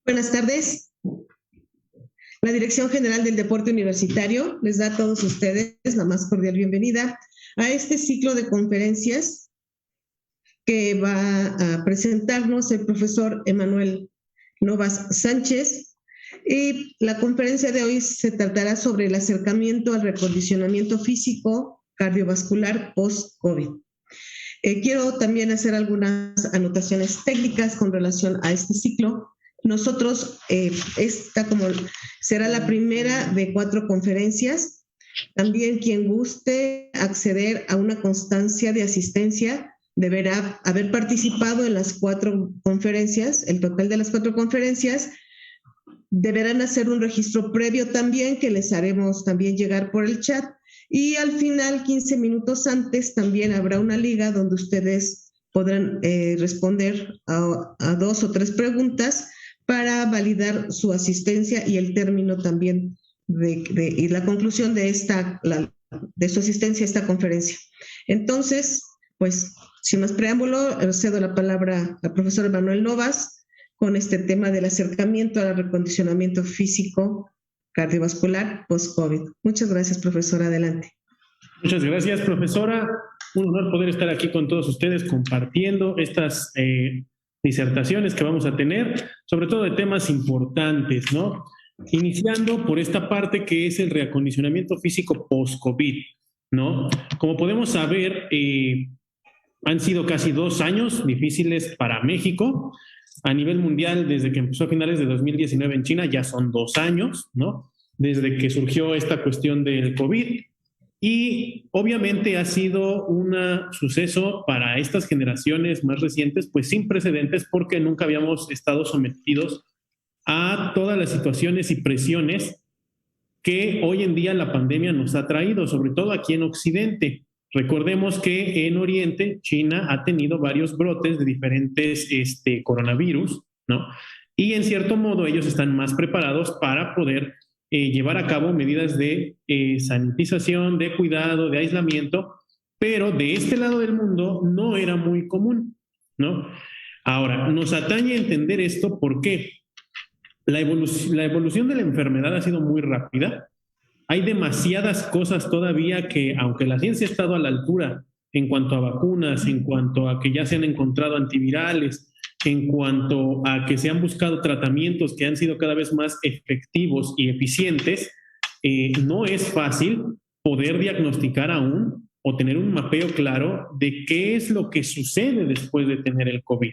Buenas tardes. La Dirección General del Deporte Universitario les da a todos ustedes la más cordial bienvenida a este ciclo de conferencias que va a presentarnos el profesor Emanuel Novas Sánchez. Y la conferencia de hoy se tratará sobre el acercamiento al recondicionamiento físico cardiovascular post-COVID. Quiero también hacer algunas anotaciones técnicas con relación a este ciclo. Nosotros, esta como será la primera de 4 conferencias. También quien guste acceder a una constancia de asistencia deberá haber participado en las 4 conferencias, el total de las 4 conferencias. Deberán hacer un registro previo también que les haremos también llegar por el chat. Y al final, 15 minutos antes, también habrá una liga donde ustedes podrán responder a 2 o 3 preguntas para validar su asistencia y el término también y la conclusión de su asistencia a esta conferencia. Entonces, pues, sin más preámbulo, cedo la palabra al profesor Emanuel Novas con este tema del acercamiento al recondicionamiento físico cardiovascular post-COVID. Muchas gracias, profesora. Adelante. Muchas gracias, profesora. Un honor poder estar aquí con todos ustedes compartiendo estas disertaciones que vamos a tener, sobre todo de temas importantes, ¿no? Iniciando por esta parte que es el reacondicionamiento físico post-COVID, ¿no? Como podemos saber, han sido casi 2 años difíciles para México. A nivel mundial, desde que empezó a finales de 2019 en China, ya son 2 años, ¿no? Desde que surgió esta cuestión del COVID. Y obviamente ha sido un suceso para estas generaciones más recientes, pues sin precedentes, porque nunca habíamos estado sometidos a todas las situaciones y presiones que hoy en día la pandemia nos ha traído, sobre todo aquí en Occidente. Recordemos que en Oriente, China ha tenido varios brotes de diferentes coronavirus, ¿no? Y en cierto modo ellos están más preparados para poder llevar a cabo medidas de sanitización, de cuidado, de aislamiento, pero de este lado del mundo no era muy común, ¿no? Ahora, nos atañe entender esto porque la evolución de la enfermedad ha sido muy rápida. Hay demasiadas cosas todavía que, aunque la ciencia ha estado a la altura en cuanto a vacunas, en cuanto a que ya se han encontrado antivirales, en cuanto a que se han buscado tratamientos que han sido cada vez más efectivos y eficientes, no es fácil poder diagnosticar aún o tener un mapeo claro de qué es lo que sucede después de tener el COVID.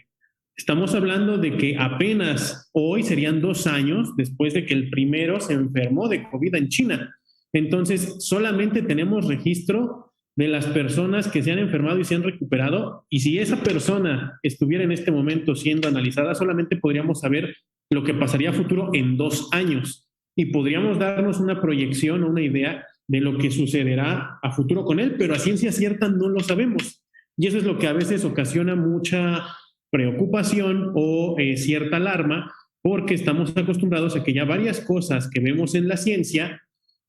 Estamos hablando de que apenas hoy serían 2 años después de que el primero se enfermó de COVID en China. Entonces, solamente tenemos registro de las personas que se han enfermado y se han recuperado, y si esa persona estuviera en este momento siendo analizada, solamente podríamos saber lo que pasaría a futuro en 2 años, y podríamos darnos una proyección o una idea de lo que sucederá a futuro con él, pero a ciencia cierta no lo sabemos, y eso es lo que a veces ocasiona mucha preocupación o cierta alarma, porque estamos acostumbrados a que ya varias cosas que vemos en la ciencia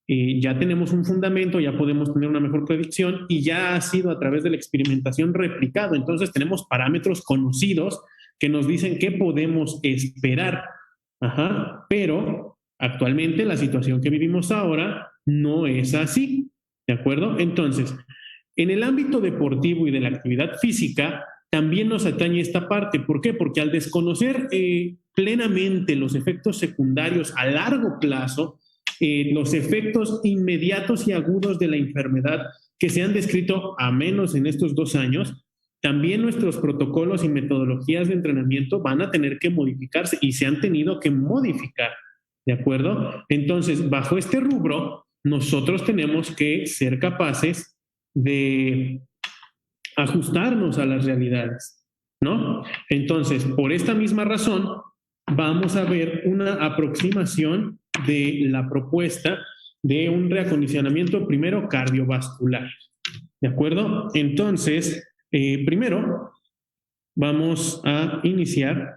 ya tenemos un fundamento, ya podemos tener una mejor predicción y ya ha sido a través de la experimentación replicado. Entonces tenemos parámetros conocidos que nos dicen qué podemos esperar. Ajá. Pero actualmente la situación que vivimos ahora no es así. ¿De acuerdo? Entonces, en el ámbito deportivo y de la actividad física, también nos atañe esta parte. ¿Por qué? Porque al desconocer plenamente los efectos secundarios a largo plazo, los efectos inmediatos y agudos de la enfermedad que se han descrito a menos en estos 2 años, también nuestros protocolos y metodologías de entrenamiento van a tener que modificarse y se han tenido que modificar, ¿de acuerdo? Entonces, bajo este rubro, nosotros tenemos que ser capaces de ajustarnos a las realidades, ¿no? Entonces, por esta misma razón, vamos a ver una aproximación de la propuesta de un reacondicionamiento primero cardiovascular, ¿de acuerdo? Entonces, primero vamos a iniciar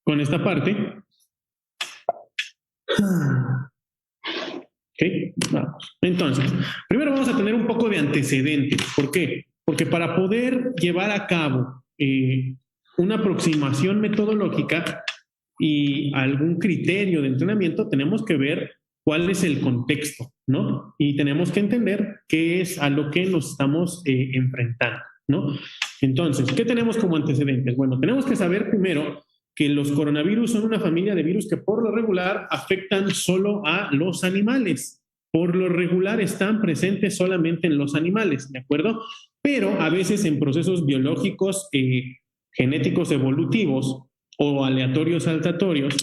con esta parte. ¿Ok? Vamos. Entonces, primero vamos a tener un poco de antecedentes. ¿Por qué? Porque para poder llevar a cabo una aproximación metodológica y algún criterio de entrenamiento, tenemos que ver cuál es el contexto, ¿no? Y tenemos que entender qué es a lo que nos estamos enfrentando, ¿no? Entonces, ¿qué tenemos como antecedentes? Bueno, tenemos que saber primero que los coronavirus son una familia de virus que por lo regular afectan solo a los animales. Por lo regular están presentes solamente en los animales, ¿de acuerdo? Pero a veces en procesos biológicos genéticos evolutivos o aleatorios saltatorios,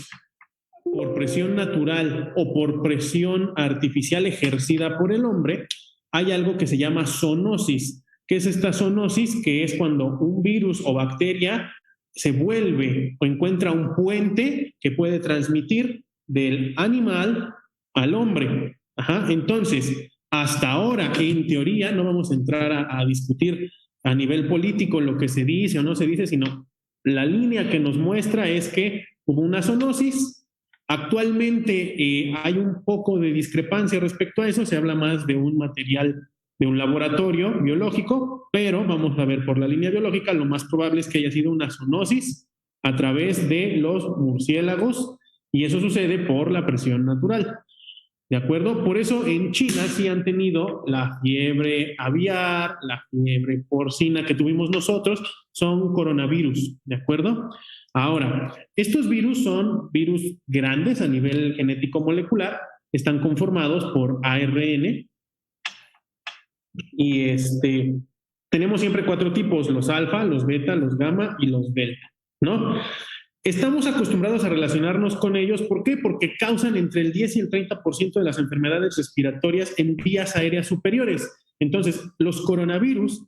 por presión natural o por presión artificial ejercida por el hombre, hay algo que se llama zoonosis. ¿Qué es esta zoonosis? Que es cuando un virus o bacteria se vuelve o encuentra un puente que puede transmitir del animal al hombre. Ajá. Entonces, hasta ahora, en teoría, no vamos a entrar a discutir a nivel político lo que se dice o no se dice, sino la línea que nos muestra es que hubo una zoonosis. Actualmente hay un poco de discrepancia respecto a eso, se habla más de un material de un laboratorio biológico, pero vamos a ver por la línea biológica, lo más probable es que haya sido una zoonosis a través de los murciélagos y eso sucede por la presión natural. ¿De acuerdo? Por eso en China sí han tenido la fiebre aviar, la fiebre porcina que tuvimos nosotros, son coronavirus, ¿de acuerdo? Ahora, estos virus son virus grandes a nivel genético molecular, están conformados por ARN y tenemos siempre 4 tipos, los alfa, los beta, los gamma y los delta, ¿no? Estamos acostumbrados a relacionarnos con ellos. ¿Por qué? Porque causan entre el 10 y el 30% de las enfermedades respiratorias en vías aéreas superiores. Entonces, los coronavirus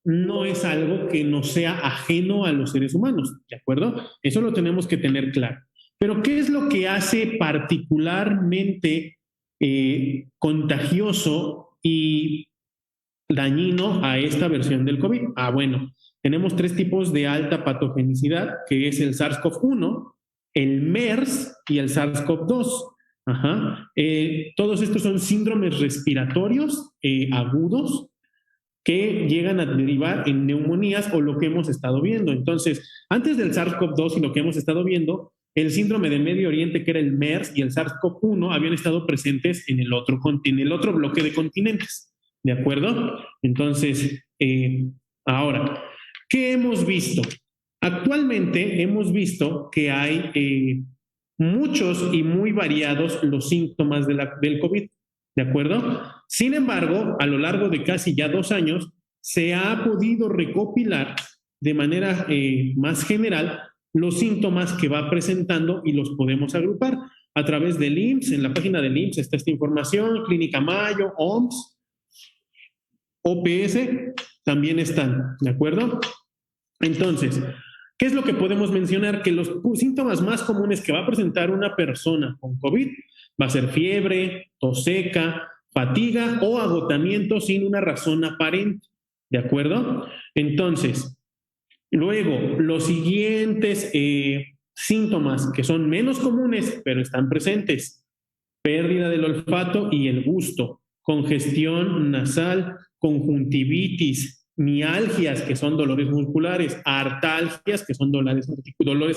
no es algo que nos sea ajeno a los seres humanos, ¿de acuerdo? Eso lo tenemos que tener claro. Pero, ¿qué es lo que hace particularmente contagioso y dañino a esta versión del COVID? Bueno, tenemos 3 tipos de alta patogenicidad, que es el SARS-CoV-1, el MERS y el SARS-CoV-2. Todos estos son síndromes respiratorios agudos que llegan a derivar en neumonías o lo que hemos estado viendo. Entonces, antes del SARS-CoV-2 y lo que hemos estado viendo, el síndrome de Medio Oriente, que era el MERS, y el SARS-CoV-1 habían estado presentes en el otro bloque de continentes. ¿De acuerdo? Entonces, ahora, ¿qué hemos visto? Actualmente hemos visto que hay muchos y muy variados los síntomas del COVID, ¿de acuerdo? Sin embargo, a lo largo de casi ya 2 años, se ha podido recopilar de manera más general los síntomas que va presentando y los podemos agrupar a través del IMSS. En la página del IMSS está esta información, Clínica Mayo, OMS, OPS, también están, ¿de acuerdo? Entonces, ¿qué es lo que podemos mencionar? Que los síntomas más comunes que va a presentar una persona con COVID va a ser fiebre, tos seca, fatiga o agotamiento sin una razón aparente, ¿de acuerdo? Entonces, luego, los siguientes síntomas que son menos comunes, pero están presentes: pérdida del olfato y el gusto, congestión nasal, conjuntivitis, mialgias, que son dolores musculares, artalgias, que son dolores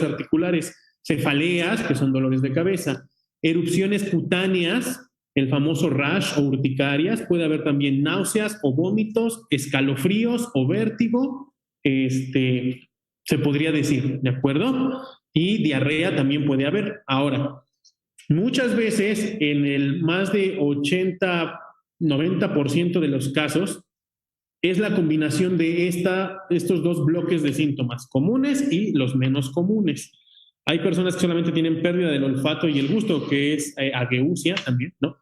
articulares, cefaleas, que son dolores de cabeza, erupciones cutáneas, el famoso rash o urticarias, puede haber también náuseas o vómitos, escalofríos o vértigo, se podría decir, ¿de acuerdo? Y diarrea también puede haber. Ahora, muchas veces en el más de 80-90% de los casos es la combinación de estos 2 bloques de síntomas, comunes y los menos comunes. Hay personas que solamente tienen pérdida del olfato y el gusto, que es ageusia también, ¿no?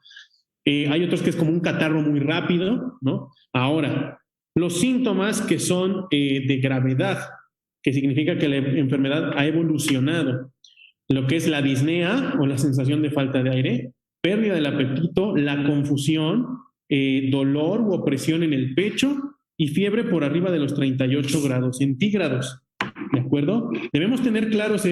Hay otros que es como un catarro muy rápido, ¿no? Ahora, los síntomas que son de gravedad, que significa que la enfermedad ha evolucionado, lo que es la disnea o la sensación de falta de aire, pérdida del apetito, la confusión, dolor u opresión en el pecho y fiebre por arriba de los 38 grados centígrados. ¿De acuerdo? Debemos tener claros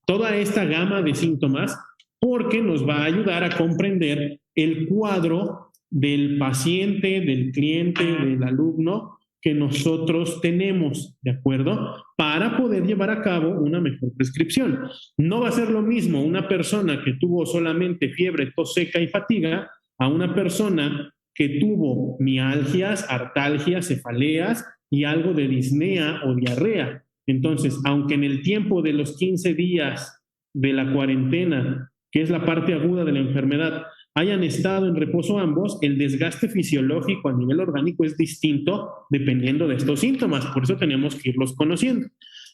toda esta gama de síntomas porque nos va a ayudar a comprender el cuadro del paciente, del cliente, del alumno que nosotros tenemos, ¿de acuerdo? Para poder llevar a cabo una mejor prescripción. No va a ser lo mismo una persona que tuvo solamente fiebre, tos seca y fatiga a una persona que tuvo mialgias, artalgias, cefaleas y algo de disnea o diarrea. Entonces, aunque en el tiempo de los 15 días de la cuarentena, que es la parte aguda de la enfermedad, hayan estado en reposo ambos, el desgaste fisiológico a nivel orgánico es distinto dependiendo de estos síntomas, por eso tenemos que irlos conociendo.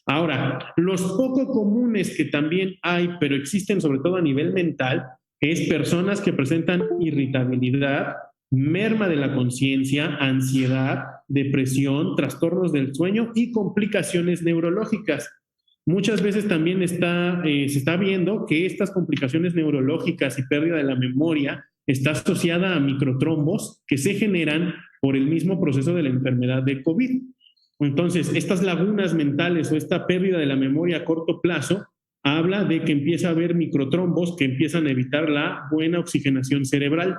Ahora, los poco comunes que también hay, pero existen sobre todo a nivel mental, es personas que presentan irritabilidad, merma de la conciencia, ansiedad, depresión, trastornos del sueño y complicaciones neurológicas. Muchas veces también se está viendo que estas complicaciones neurológicas y pérdida de la memoria está asociada a microtrombos que se generan por el mismo proceso de la enfermedad de COVID. Entonces, estas lagunas mentales o esta pérdida de la memoria a corto plazo habla de que empieza a haber microtrombos que empiezan a evitar la buena oxigenación cerebral.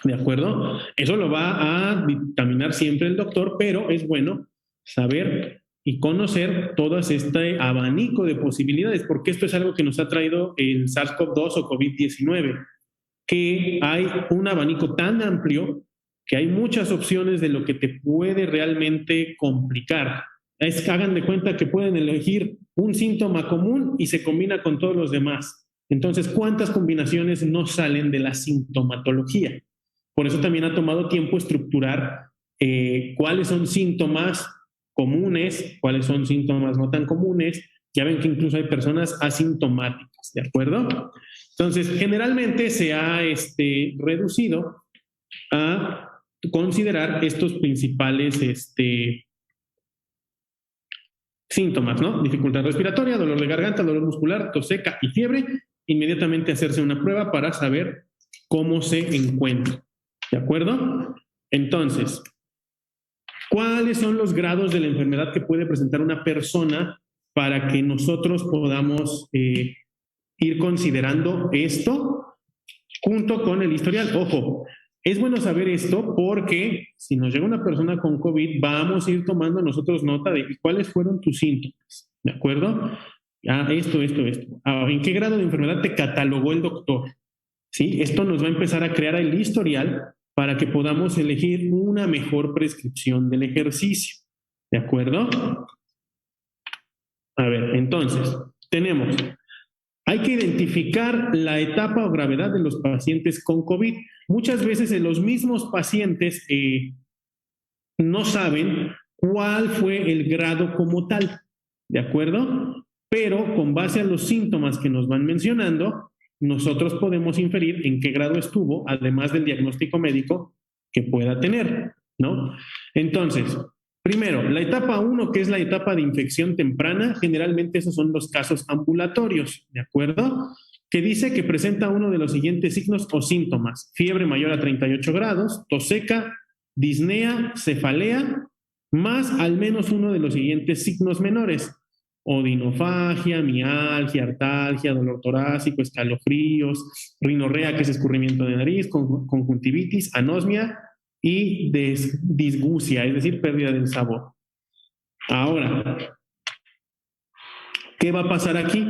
¿De acuerdo? Eso lo va a dictaminar siempre el doctor, pero es bueno saber y conocer todo este abanico de posibilidades, porque esto es algo que nos ha traído el SARS-CoV-2 o COVID-19, que hay un abanico tan amplio que hay muchas opciones de lo que te puede realmente complicar. Hagan de cuenta que pueden elegir un síntoma común y se combina con todos los demás. Entonces, ¿cuántas combinaciones no salen de la sintomatología? Por eso también ha tomado tiempo estructurar cuáles son síntomas comunes, cuáles son síntomas no tan comunes. Ya ven que incluso hay personas asintomáticas, ¿de acuerdo? Entonces, generalmente se ha reducido a considerar estos principales síntomas, ¿no? Dificultad respiratoria, dolor de garganta, dolor muscular, tos seca y fiebre. Inmediatamente hacerse una prueba para saber cómo se encuentra. ¿De acuerdo? Entonces, ¿cuáles son los grados de la enfermedad que puede presentar una persona para que nosotros podamos ir considerando esto junto con el historial? Ojo, es bueno saber esto porque si nos llega una persona con COVID, vamos a ir tomando nosotros nota de cuáles fueron tus síntomas. ¿De acuerdo? Esto. ¿En qué grado de enfermedad te catalogó el doctor? ¿Sí? Esto nos va a empezar a crear el historial para que podamos elegir una mejor prescripción del ejercicio. ¿De acuerdo? A ver, entonces, hay que identificar la etapa o gravedad de los pacientes con COVID. Muchas veces los mismos pacientes no saben cuál fue el grado como tal, ¿de acuerdo? Pero con base a los síntomas que nos van mencionando, nosotros podemos inferir en qué grado estuvo, además del diagnóstico médico que pueda tener, ¿no? Entonces, primero, la etapa 1, que es la etapa de infección temprana, generalmente esos son los casos ambulatorios, ¿de acuerdo? Que dice que presenta uno de los siguientes signos o síntomas: fiebre mayor a 38 grados, tos seca, disnea, cefalea, más al menos uno de los siguientes signos menores: odinofagia, mialgia, artalgia, dolor torácico, escalofríos, rinorrea, que es escurrimiento de nariz, conjuntivitis, anosmia y disgusia, es decir, pérdida del sabor. Ahora, ¿qué va a pasar aquí?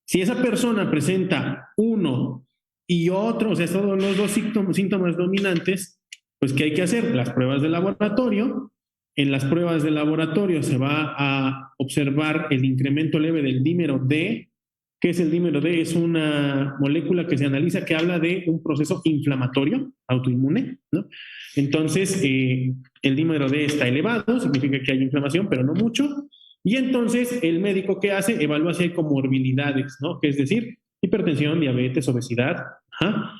Si esa persona presenta uno y otro, o sea, todos los dos síntomas dominantes, pues ¿qué hay que hacer? Las pruebas de laboratorio. En las pruebas de laboratorio se va a observar el incremento leve del dímero D. ¿Qué es el dímero D? Es una molécula que se analiza que habla de un proceso inflamatorio, autoinmune, ¿no? Entonces, el dímero D está elevado, significa que hay inflamación, pero no mucho. Y entonces, el médico, ¿qué hace? Evalúa si hay comorbilidades, ¿no? Que es decir, hipertensión, diabetes, obesidad. Ajá.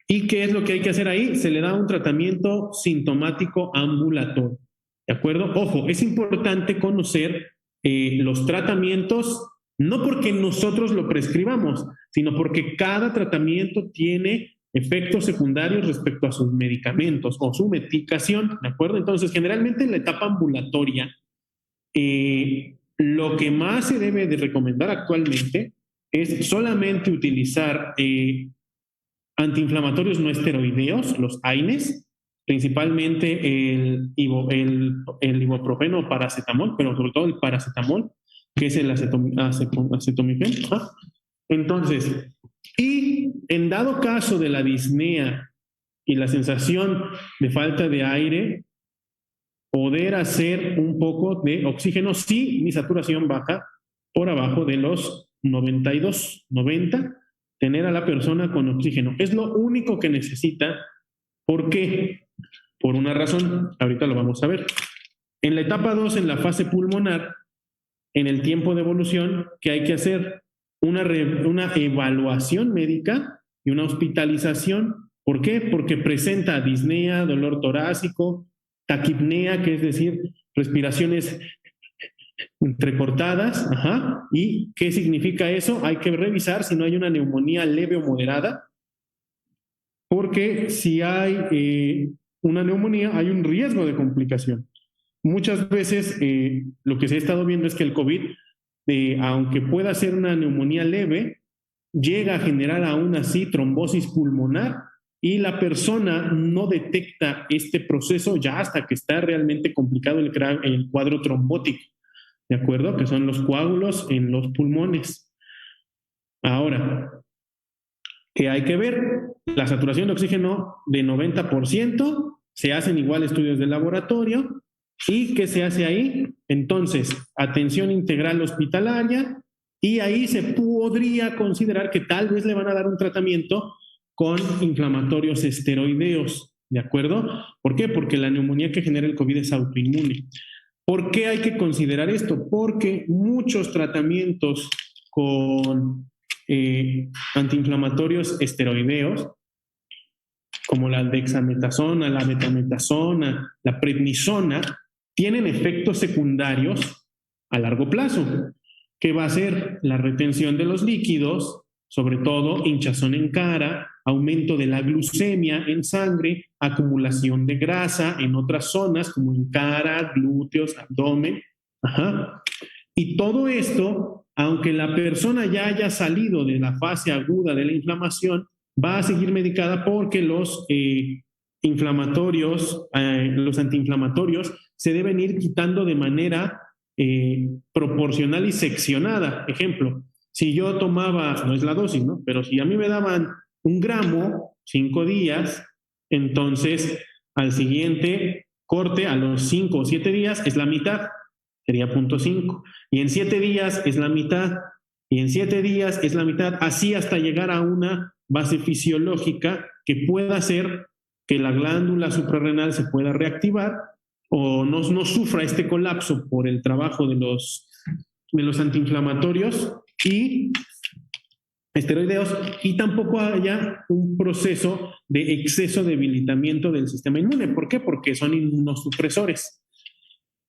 ¿Y qué es lo que hay que hacer ahí? Se le da un tratamiento sintomático ambulatorio. ¿De acuerdo? Ojo, es importante conocer los tratamientos, no porque nosotros lo prescribamos, sino porque cada tratamiento tiene efectos secundarios respecto a sus medicamentos o su medicación, ¿de acuerdo? Entonces, generalmente en la etapa ambulatoria, lo que más se debe de recomendar actualmente es solamente utilizar antiinflamatorios no esteroideos, los AINES, principalmente el ibuprofeno o paracetamol, pero sobre todo el paracetamol, que es el acetaminofén. Entonces, y en dado caso de la disnea y la sensación de falta de aire, poder hacer un poco de oxígeno si mi saturación baja por abajo de los 92, 90, tener a la persona con oxígeno. Es lo único que necesita. ¿Por qué? Por una razón, ahorita lo vamos a ver. En la etapa 2, en la fase pulmonar, en el tiempo de evolución, ¿qué hay que hacer? Una evaluación médica y una hospitalización. ¿Por qué? Porque presenta disnea, dolor torácico, taquipnea, que es decir, respiraciones entrecortadas. ¿Y qué significa eso? Hay que revisar si no hay una neumonía leve o moderada, porque si hay una neumonía hay un riesgo de complicación. Muchas veces lo que se ha estado viendo es que el COVID, aunque pueda ser una neumonía leve, llega a generar aún así trombosis pulmonar y la persona no detecta este proceso ya hasta que está realmente complicado el cuadro trombótico, ¿de acuerdo? Que son los coágulos en los pulmones. Ahora, ¿qué hay que ver? La saturación de oxígeno de 90%, se hacen igual estudios de laboratorio. ¿Y qué se hace ahí? Entonces, atención integral hospitalaria, y ahí se podría considerar que tal vez le van a dar un tratamiento con inflamatorios esteroideos, ¿de acuerdo? ¿Por qué? Porque la neumonía que genera el COVID es autoinmune. ¿Por qué hay que considerar esto? Porque muchos tratamientos con antiinflamatorios esteroideos, como la dexametasona, la betametasona, la prednisona, tienen efectos secundarios a largo plazo, que va a ser la retención de los líquidos, sobre todo hinchazón en cara, aumento de la glucemia en sangre, acumulación de grasa en otras zonas como en cara, glúteos, abdomen. Y todo esto, aunque la persona ya haya salido de la fase aguda de la inflamación, va a seguir medicada porque los inflamatorios, los antiinflamatorios, se deben ir quitando de manera proporcional y seccionada. Ejemplo, si yo tomaba, no es la dosis, ¿no? Pero si a mí me daban 1 gramo, 5 días, entonces al siguiente corte, a los 5 o 7 días, es la mitad, sería 0.5. Y en 7 días es la mitad, y en 7 días es la mitad, así hasta llegar a una base fisiológica que pueda hacer que la glándula suprarrenal se pueda reactivar o no sufra este colapso por el trabajo de los antiinflamatorios y esteroideos, y tampoco haya un proceso de exceso de debilitamiento del sistema inmune. ¿Por qué? Porque son inmunosupresores.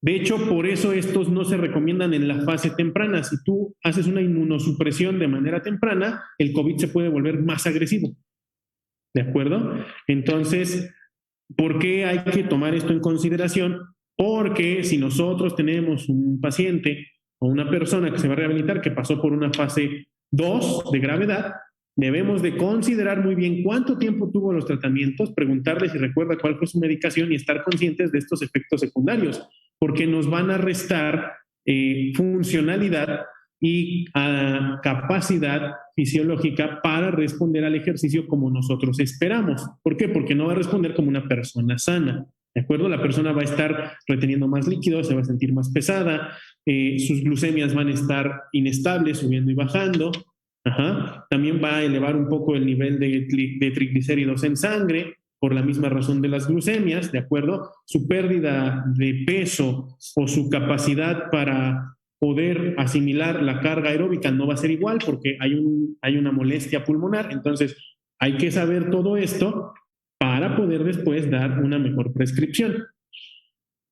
De hecho, por eso estos no se recomiendan en la fase temprana. Si tú haces una inmunosupresión de manera temprana, el COVID se puede volver más agresivo. ¿De acuerdo? Entonces, ¿por qué hay que tomar esto en consideración? Porque si nosotros tenemos un paciente o una persona que se va a rehabilitar que pasó por una fase 2 de gravedad, debemos de considerar muy bien cuánto tiempo tuvo los tratamientos, preguntarle si recuerda cuál fue su medicación y estar conscientes de estos efectos secundarios, porque nos van a restar funcionalidad y capacidad fisiológica para responder al ejercicio como nosotros esperamos. ¿Por qué? Porque no va a responder como una persona sana. ¿De acuerdo? La persona va a estar reteniendo más líquido, se va a sentir más pesada, sus glucemias van a estar inestables, subiendo y bajando. También va a elevar un poco el nivel de triglicéridos en sangre por la misma razón de las glucemias, ¿de acuerdo? Su pérdida de peso o su capacidad para poder asimilar la carga aeróbica no va a ser igual porque hay una molestia pulmonar. Entonces, hay que saber todo esto para poder después dar una mejor prescripción.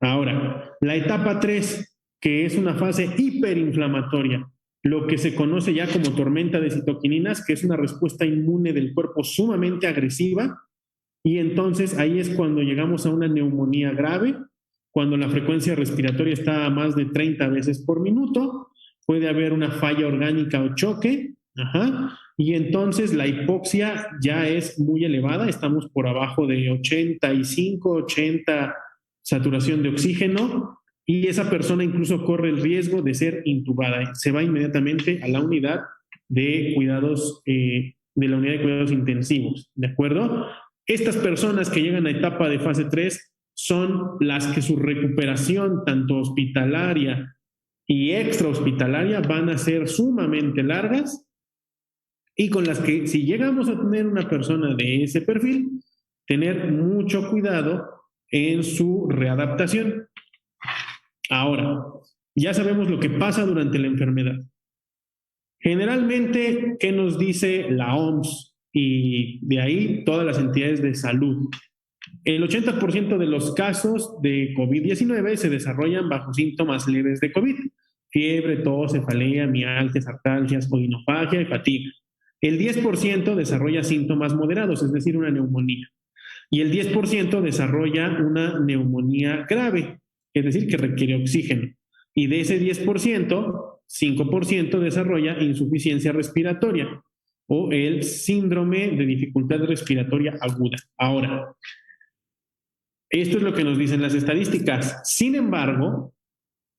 Ahora, la etapa 3, que es una fase hiperinflamatoria, lo que se conoce ya como tormenta de citoquininas, que es una respuesta inmune del cuerpo sumamente agresiva, y entonces ahí es cuando llegamos a una neumonía grave, cuando la frecuencia respiratoria está a más de 30 veces por minuto, puede haber una falla orgánica o choque, Ajá. Y entonces la hipoxia ya es muy elevada, estamos por abajo de 85, 80 saturación de oxígeno, y esa persona incluso corre el riesgo de ser intubada. Se va inmediatamente a la unidad de cuidados, de la unidad de cuidados intensivos, ¿de acuerdo? Estas personas que llegan a etapa de fase 3 son las que su recuperación, tanto hospitalaria y extrahospitalaria, van a ser sumamente largas, y con las que, si llegamos a tener una persona de ese perfil, tener mucho cuidado en su readaptación. Ahora, ya sabemos lo que pasa durante la enfermedad. Generalmente, ¿qué nos dice la OMS y de ahí todas las entidades de salud? El 80% de los casos de COVID-19 se desarrollan bajo síntomas leves de COVID: fiebre, tos, cefalea, mialgias, artalgias, odinofagia y fatiga. El 10% desarrolla síntomas moderados, es decir, una neumonía. Y el 10% desarrolla una neumonía grave, es decir, que requiere oxígeno. Y de ese 10%, 5% desarrolla insuficiencia respiratoria o el síndrome de dificultad respiratoria aguda. Ahora, esto es lo que nos dicen las estadísticas. Sin embargo,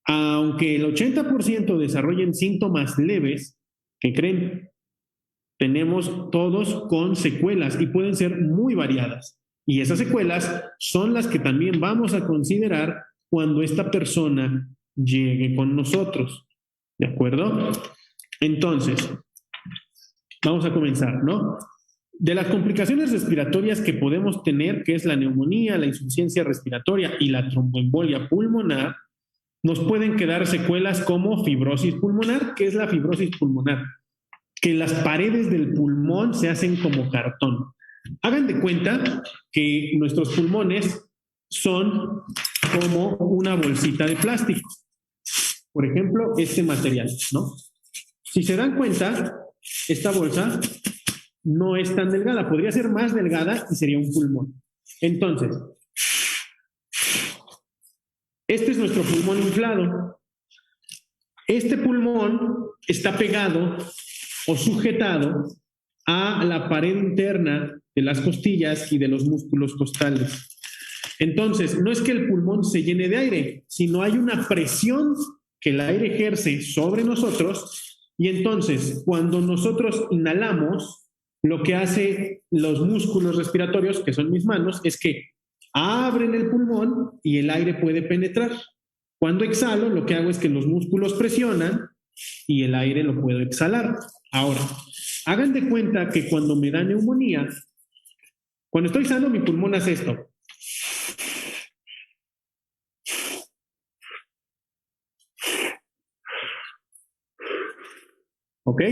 aunque el 80% desarrollen síntomas leves, ¿qué creen? Tenemos todos con secuelas y pueden ser muy variadas. Y esas secuelas son las que también vamos a considerar cuando esta persona llegue con nosotros. ¿De acuerdo? Entonces, vamos a comenzar, ¿no? De las complicaciones respiratorias que podemos tener, que es la neumonía, la insuficiencia respiratoria y la tromboembolia pulmonar, nos pueden quedar secuelas como fibrosis pulmonar. ¿Qué es la fibrosis pulmonar? Que las paredes del pulmón se hacen como cartón. Hagan de cuenta que nuestros pulmones son como una bolsita de plástico. Por ejemplo, este material, ¿no? Si se dan cuenta, esta bolsa no es tan delgada, podría ser más delgada y sería un pulmón. Entonces, este es nuestro pulmón inflado. Este pulmón está pegado o sujetado a la pared interna de las costillas y de los músculos costales. Entonces, no es que el pulmón se llene de aire, sino hay una presión que el aire ejerce sobre nosotros, y entonces, cuando nosotros inhalamos, lo que hace los músculos respiratorios, que son mis manos, es que abren el pulmón y el aire puede penetrar. Cuando exhalo, lo que hago es que los músculos presionan y el aire lo puedo exhalar. Ahora, hagan de cuenta que cuando me da neumonía, cuando estoy sano, mi pulmón hace esto. ¿Ok?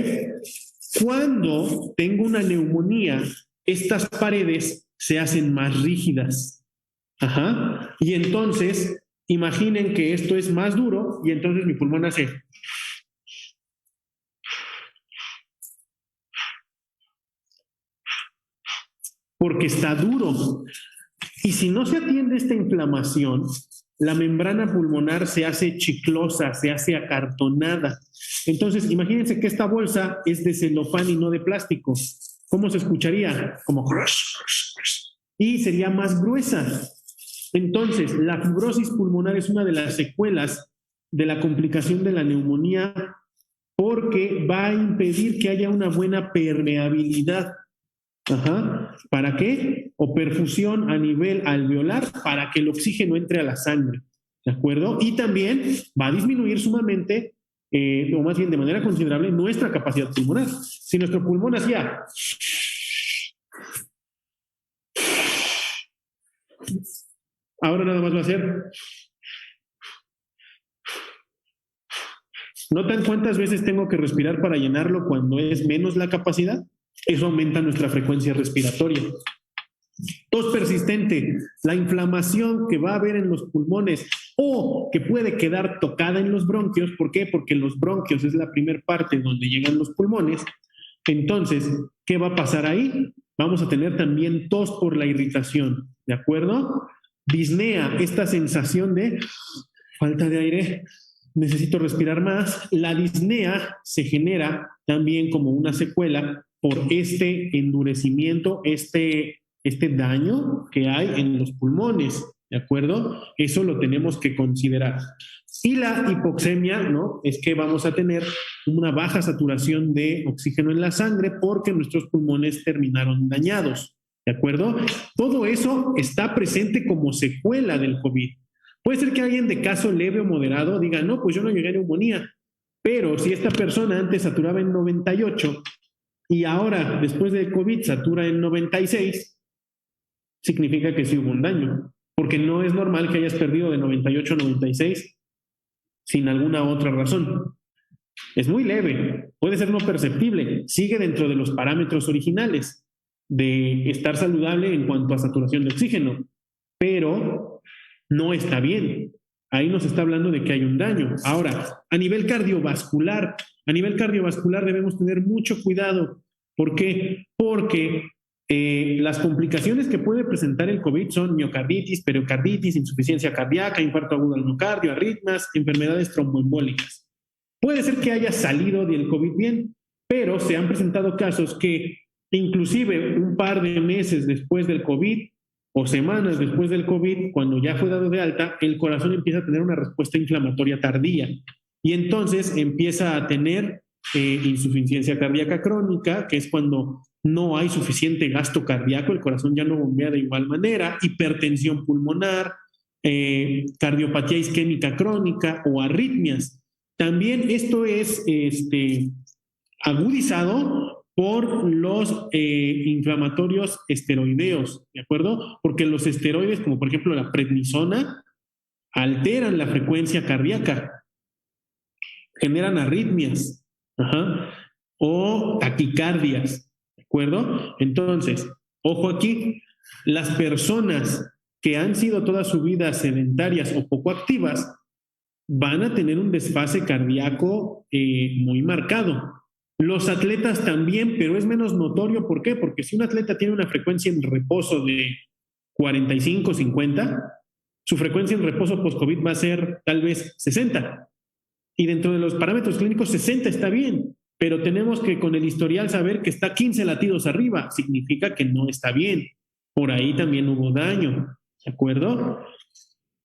Cuando tengo una neumonía, estas paredes se hacen más rígidas. Ajá. Y entonces, imaginen que esto es más duro y entonces mi pulmón hace. Porque está duro. Y si no se atiende esta inflamación, la membrana pulmonar se hace chiclosa, se hace acartonada. Entonces, imagínense que esta bolsa es de celofán y no de plástico. ¿Cómo se escucharía? Como y sería más gruesa. Entonces, la fibrosis pulmonar es una de las secuelas de la complicación de la neumonía, porque va a impedir que haya una buena permeabilidad. Ajá. ¿Para qué? O perfusión a nivel alveolar para que el oxígeno entre a la sangre. ¿De acuerdo? Y también va a disminuir sumamente, o más bien de manera considerable, nuestra capacidad pulmonar. Si nuestro pulmón hacía... Ahora nada más va a hacer... ¿Notan cuántas veces tengo que respirar para llenarlo cuando es menos la capacidad? Eso aumenta nuestra frecuencia respiratoria. Tos persistente, la inflamación que va a haber en los pulmones o que puede quedar tocada en los bronquios. ¿Por qué? Porque los bronquios es la primera parte donde llegan los pulmones. Entonces, ¿qué va a pasar ahí? Vamos a tener también tos por la irritación, ¿de acuerdo? Disnea, esta sensación de falta de aire, necesito respirar más. La disnea se genera también como una secuela por este endurecimiento, este daño que hay en los pulmones, ¿de acuerdo? Eso lo tenemos que considerar. Y la hipoxemia, ¿no? Es que vamos a tener una baja saturación de oxígeno en la sangre porque nuestros pulmones terminaron dañados, ¿de acuerdo? Todo eso está presente como secuela del COVID. Puede ser que alguien de caso leve o moderado diga, no, pues yo no llegué a neumonía, pero si esta persona antes saturaba en 98 y ahora, después del COVID, satura en 96, significa que sí hubo un daño, porque no es normal que hayas perdido de 98 a 96 sin alguna otra razón. Es muy leve, puede ser no perceptible, sigue dentro de los parámetros originales de estar saludable en cuanto a saturación de oxígeno, pero no está bien. Ahí nos está hablando de que hay un daño. Ahora, a nivel cardiovascular debemos tener mucho cuidado. ¿Por qué? Porque las complicaciones que puede presentar el COVID son miocarditis, pericarditis, insuficiencia cardíaca, infarto agudo al miocardio, arritmias, enfermedades tromboembólicas. Puede ser que haya salido del COVID bien, pero se han presentado casos que inclusive un par de meses después del COVID o semanas después del COVID, cuando ya fue dado de alta, el corazón empieza a tener una respuesta inflamatoria tardía y entonces empieza a tener insuficiencia cardíaca crónica, que es cuando no hay suficiente gasto cardíaco, el corazón ya no bombea de igual manera, hipertensión pulmonar, cardiopatía isquémica crónica o arritmias. También esto es agudizado por los inflamatorios esteroideos, ¿de acuerdo? Porque los esteroides, como por ejemplo la prednisona, alteran la frecuencia cardíaca, generan arritmias, o taquicardias, ¿de acuerdo? Entonces, ojo aquí, las personas que han sido toda su vida sedentarias o poco activas van a tener un desfase cardíaco muy marcado. Los atletas también, pero es menos notorio. ¿Por qué? Porque si un atleta tiene una frecuencia en reposo de 45, 50, su frecuencia en reposo post-COVID va a ser tal vez 60. Y dentro de los parámetros clínicos 60 está bien, pero tenemos que con el historial saber que está 15 latidos arriba. Significa que no está bien. Por ahí también hubo daño, ¿de acuerdo?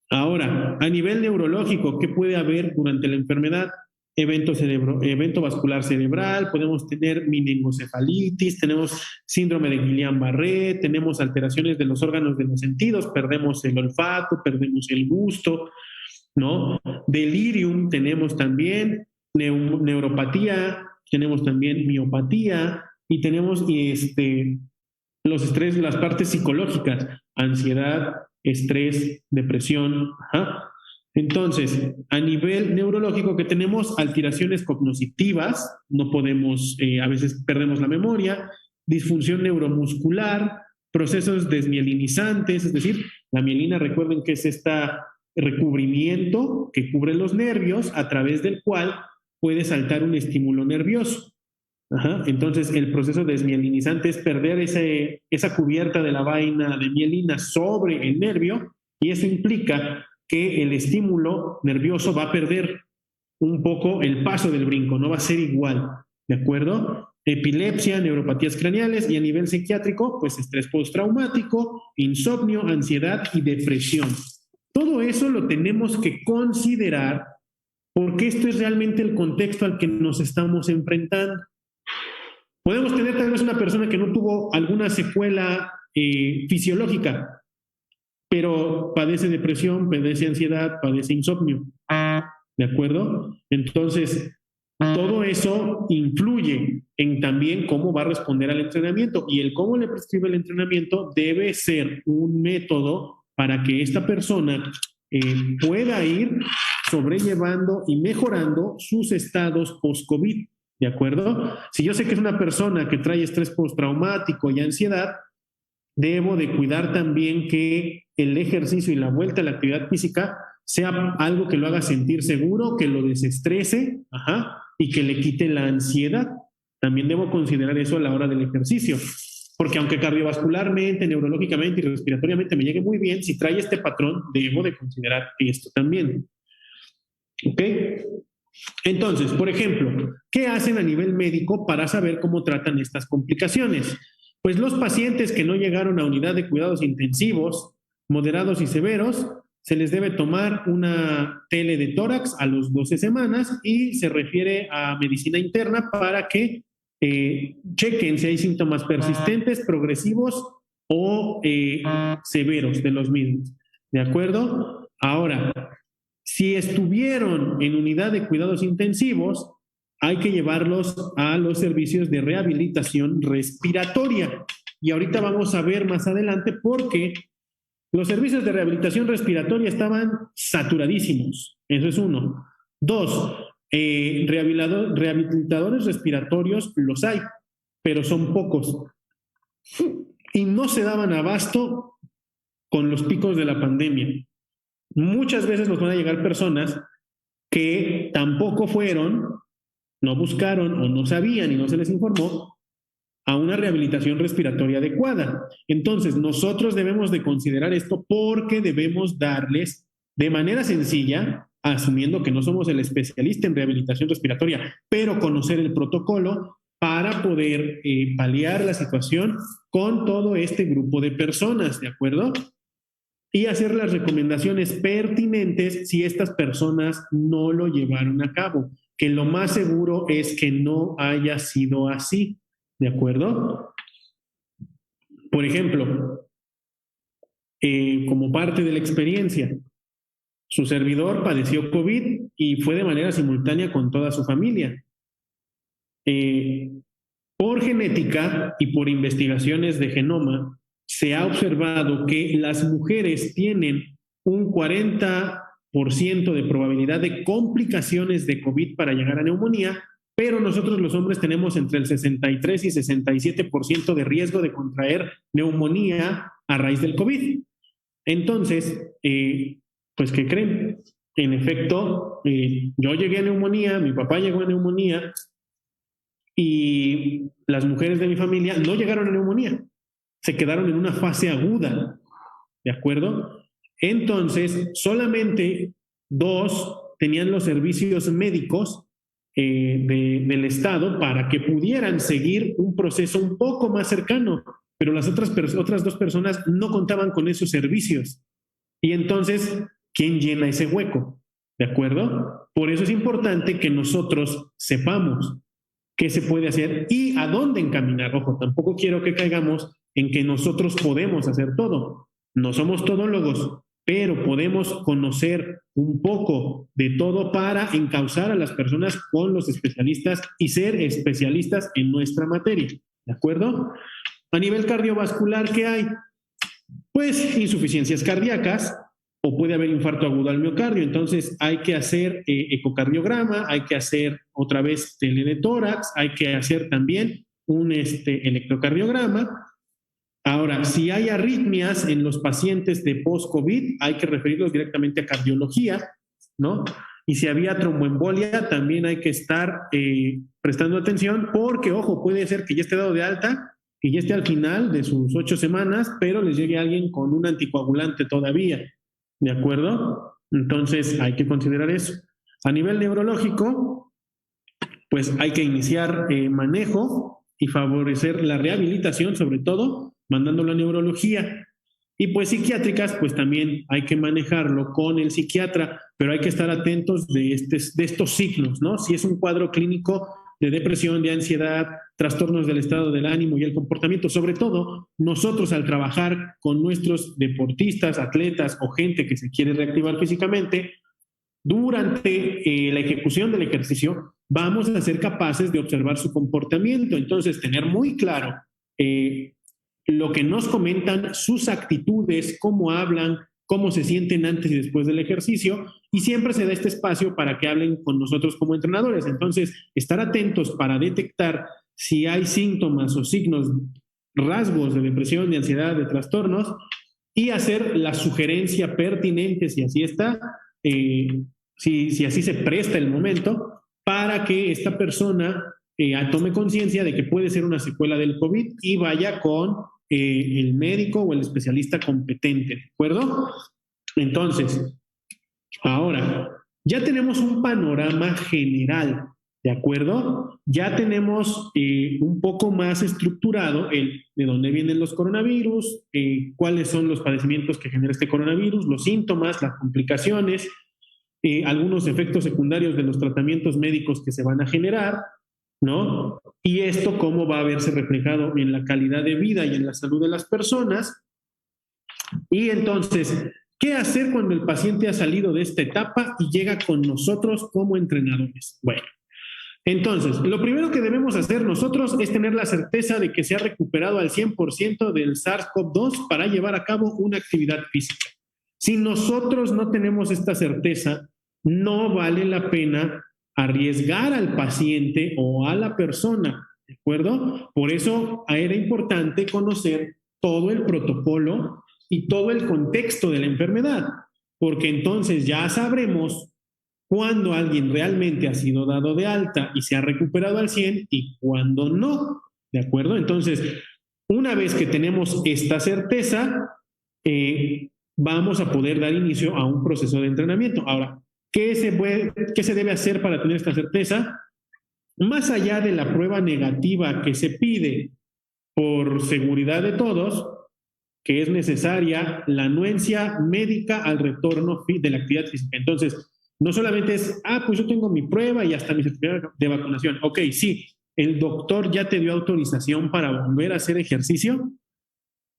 Ahora, a nivel neurológico, ¿qué puede haber durante la enfermedad? Evento vascular cerebral, podemos tener meningoencefalitis, tenemos síndrome de Guillain-Barré, tenemos alteraciones de los órganos de los sentidos, perdemos el olfato, perdemos el gusto, ¿no? Delirium tenemos también, neuropatía, tenemos también miopatía y tenemos los estrés, las partes psicológicas, ansiedad, estrés, depresión. Entonces, a nivel neurológico que tenemos alteraciones cognitivas, no podemos, a veces perdemos la memoria, disfunción neuromuscular, procesos desmielinizantes, es decir, la mielina, recuerden que es este recubrimiento que cubre los nervios a través del cual puede saltar un estímulo nervioso. Entonces, el proceso desmielinizante es perder esa cubierta de la vaina de mielina sobre el nervio y eso implica que el estímulo nervioso va a perder un poco el paso del brinco, no va a ser igual, ¿de acuerdo? Epilepsia, neuropatías craneales y a nivel psiquiátrico, pues estrés postraumático, insomnio, ansiedad y depresión. Todo eso lo tenemos que considerar porque esto es realmente el contexto al que nos estamos enfrentando. Podemos tener tal vez una persona que no tuvo alguna secuela fisiológica, pero padece depresión, padece ansiedad, padece insomnio. ¿De acuerdo? Entonces, todo eso influye en también cómo va a responder al entrenamiento y el cómo le prescribe el entrenamiento debe ser un método para que esta persona pueda ir sobrellevando y mejorando sus estados post-COVID. ¿De acuerdo? Si yo sé que es una persona que trae estrés postraumático y ansiedad, debo de cuidar también que el ejercicio y la vuelta a la actividad física sea algo que lo haga sentir seguro, que lo desestrese, y que le quite la ansiedad. También debo considerar eso a la hora del ejercicio, porque aunque cardiovascularmente, neurológicamente y respiratoriamente me llegue muy bien, si trae este patrón, debo de considerar esto también. ¿Ok? Entonces, por ejemplo, ¿qué hacen a nivel médico para saber cómo tratan estas complicaciones? Pues los pacientes que no llegaron a unidad de cuidados intensivos, moderados y severos, se les debe tomar una tele de tórax a los 12 semanas y se refiere a medicina interna para que chequen si hay síntomas persistentes, progresivos o severos de los mismos. ¿De acuerdo? Ahora, si estuvieron en unidad de cuidados intensivos, hay que llevarlos a los servicios de rehabilitación respiratoria. Y ahorita vamos a ver más adelante por qué los servicios de rehabilitación respiratoria estaban saturadísimos. Eso es uno. Dos, rehabilitadores respiratorios los hay, pero son pocos. Y no se daban abasto con los picos de la pandemia. Muchas veces nos van a llegar personas que tampoco fueron, no buscaron o no sabían y no se les informó a una rehabilitación respiratoria adecuada. Entonces, nosotros debemos de considerar esto porque debemos darles de manera sencilla, asumiendo que no somos el especialista en rehabilitación respiratoria, pero conocer el protocolo para poder paliar la situación con todo este grupo de personas, ¿de acuerdo? Y hacer las recomendaciones pertinentes si estas personas no lo llevaron a cabo, que lo más seguro es que no haya sido así, ¿de acuerdo? Por ejemplo, como parte de la experiencia, su servidor padeció COVID y fue de manera simultánea con toda su familia. Por genética y por investigaciones de genoma, se ha observado que las mujeres tienen un 40% de probabilidad de complicaciones de COVID para llegar a neumonía, pero nosotros los hombres tenemos entre el 63 y 67% de riesgo de contraer neumonía a raíz del COVID. Entonces, pues, ¿qué creen? En efecto, yo llegué a neumonía, mi papá llegó a neumonía y las mujeres de mi familia no llegaron a neumonía. Se quedaron en una fase aguda, ¿de acuerdo? Entonces, solamente 2 tenían los servicios médicos del Estado para que pudieran seguir un proceso un poco más cercano, pero las otras 2 personas no contaban con esos servicios. Y entonces, ¿quién llena ese hueco? ¿De acuerdo? Por eso es importante que nosotros sepamos qué se puede hacer y a dónde encaminar. Ojo, tampoco quiero que caigamos en que nosotros podemos hacer todo. No somos todólogos, pero podemos conocer un poco de todo para encauzar a las personas con los especialistas y ser especialistas en nuestra materia. ¿De acuerdo? A nivel cardiovascular, ¿qué hay? Pues insuficiencias cardíacas o puede haber infarto agudo al miocardio. Entonces hay que hacer ecocardiograma, hay que hacer otra vez tele de tórax, hay que hacer también un electrocardiograma. Ahora, si hay arritmias en los pacientes de post-COVID, hay que referirlos directamente a cardiología, ¿no? Y si había tromboembolia, también hay que estar prestando atención porque, ojo, puede ser que ya esté dado de alta y ya esté al final de sus 8 semanas, pero les llegue alguien con un anticoagulante todavía, ¿de acuerdo? Entonces hay que considerar eso. A nivel neurológico, pues hay que iniciar manejo y favorecer la rehabilitación, sobre todo, mandándolo a neurología. Y pues psiquiátricas, pues también hay que manejarlo con el psiquiatra, pero hay que estar atentos de estos signos, ¿no? Si es un cuadro clínico de depresión, de ansiedad, trastornos del estado del ánimo y el comportamiento. Sobre todo, nosotros al trabajar con nuestros deportistas, atletas o gente que se quiere reactivar físicamente, durante la ejecución del ejercicio, vamos a ser capaces de observar su comportamiento. Entonces, tener muy claro lo que nos comentan, sus actitudes, cómo hablan, cómo se sienten antes y después del ejercicio, y siempre se da este espacio para que hablen con nosotros como entrenadores. Entonces, estar atentos para detectar si hay síntomas o signos, rasgos de depresión, de ansiedad, de trastornos, y hacer la sugerencia pertinente, si así está, si así se presta el momento, para que esta persona tome conciencia de que puede ser una secuela del COVID y vaya con el médico o el especialista competente, ¿de acuerdo? Entonces, ahora, ya tenemos un panorama general, ¿de acuerdo? Ya tenemos un poco más estructurado de dónde vienen los coronavirus, cuáles son los padecimientos que genera este coronavirus, los síntomas, las complicaciones, algunos efectos secundarios de los tratamientos médicos que se van a generar, ¿no? Y esto cómo va a verse reflejado en la calidad de vida y en la salud de las personas. Y entonces, ¿qué hacer cuando el paciente ha salido de esta etapa y llega con nosotros como entrenadores? Bueno, entonces, lo primero que debemos hacer nosotros es tener la certeza de que se ha recuperado al 100% del SARS-CoV-2 para llevar a cabo una actividad física. Si nosotros no tenemos esta certeza, no vale la pena arriesgar al paciente o a la persona, ¿de acuerdo? Por eso era importante conocer todo el protocolo y todo el contexto de la enfermedad, porque entonces ya sabremos cuándo alguien realmente ha sido dado de alta y se ha recuperado al 100 y cuándo no, ¿de acuerdo? Entonces, una vez que tenemos esta certeza, vamos a poder dar inicio a un proceso de entrenamiento. Ahora, ¿qué se debe hacer para tener esta certeza? Más allá de la prueba negativa que se pide por seguridad de todos, que es necesaria la anuencia médica al retorno de la actividad física. Entonces, no solamente es, pues yo tengo mi prueba y hasta mi certificado de vacunación. Ok, sí, ¿el doctor ya te dio autorización para volver a hacer ejercicio?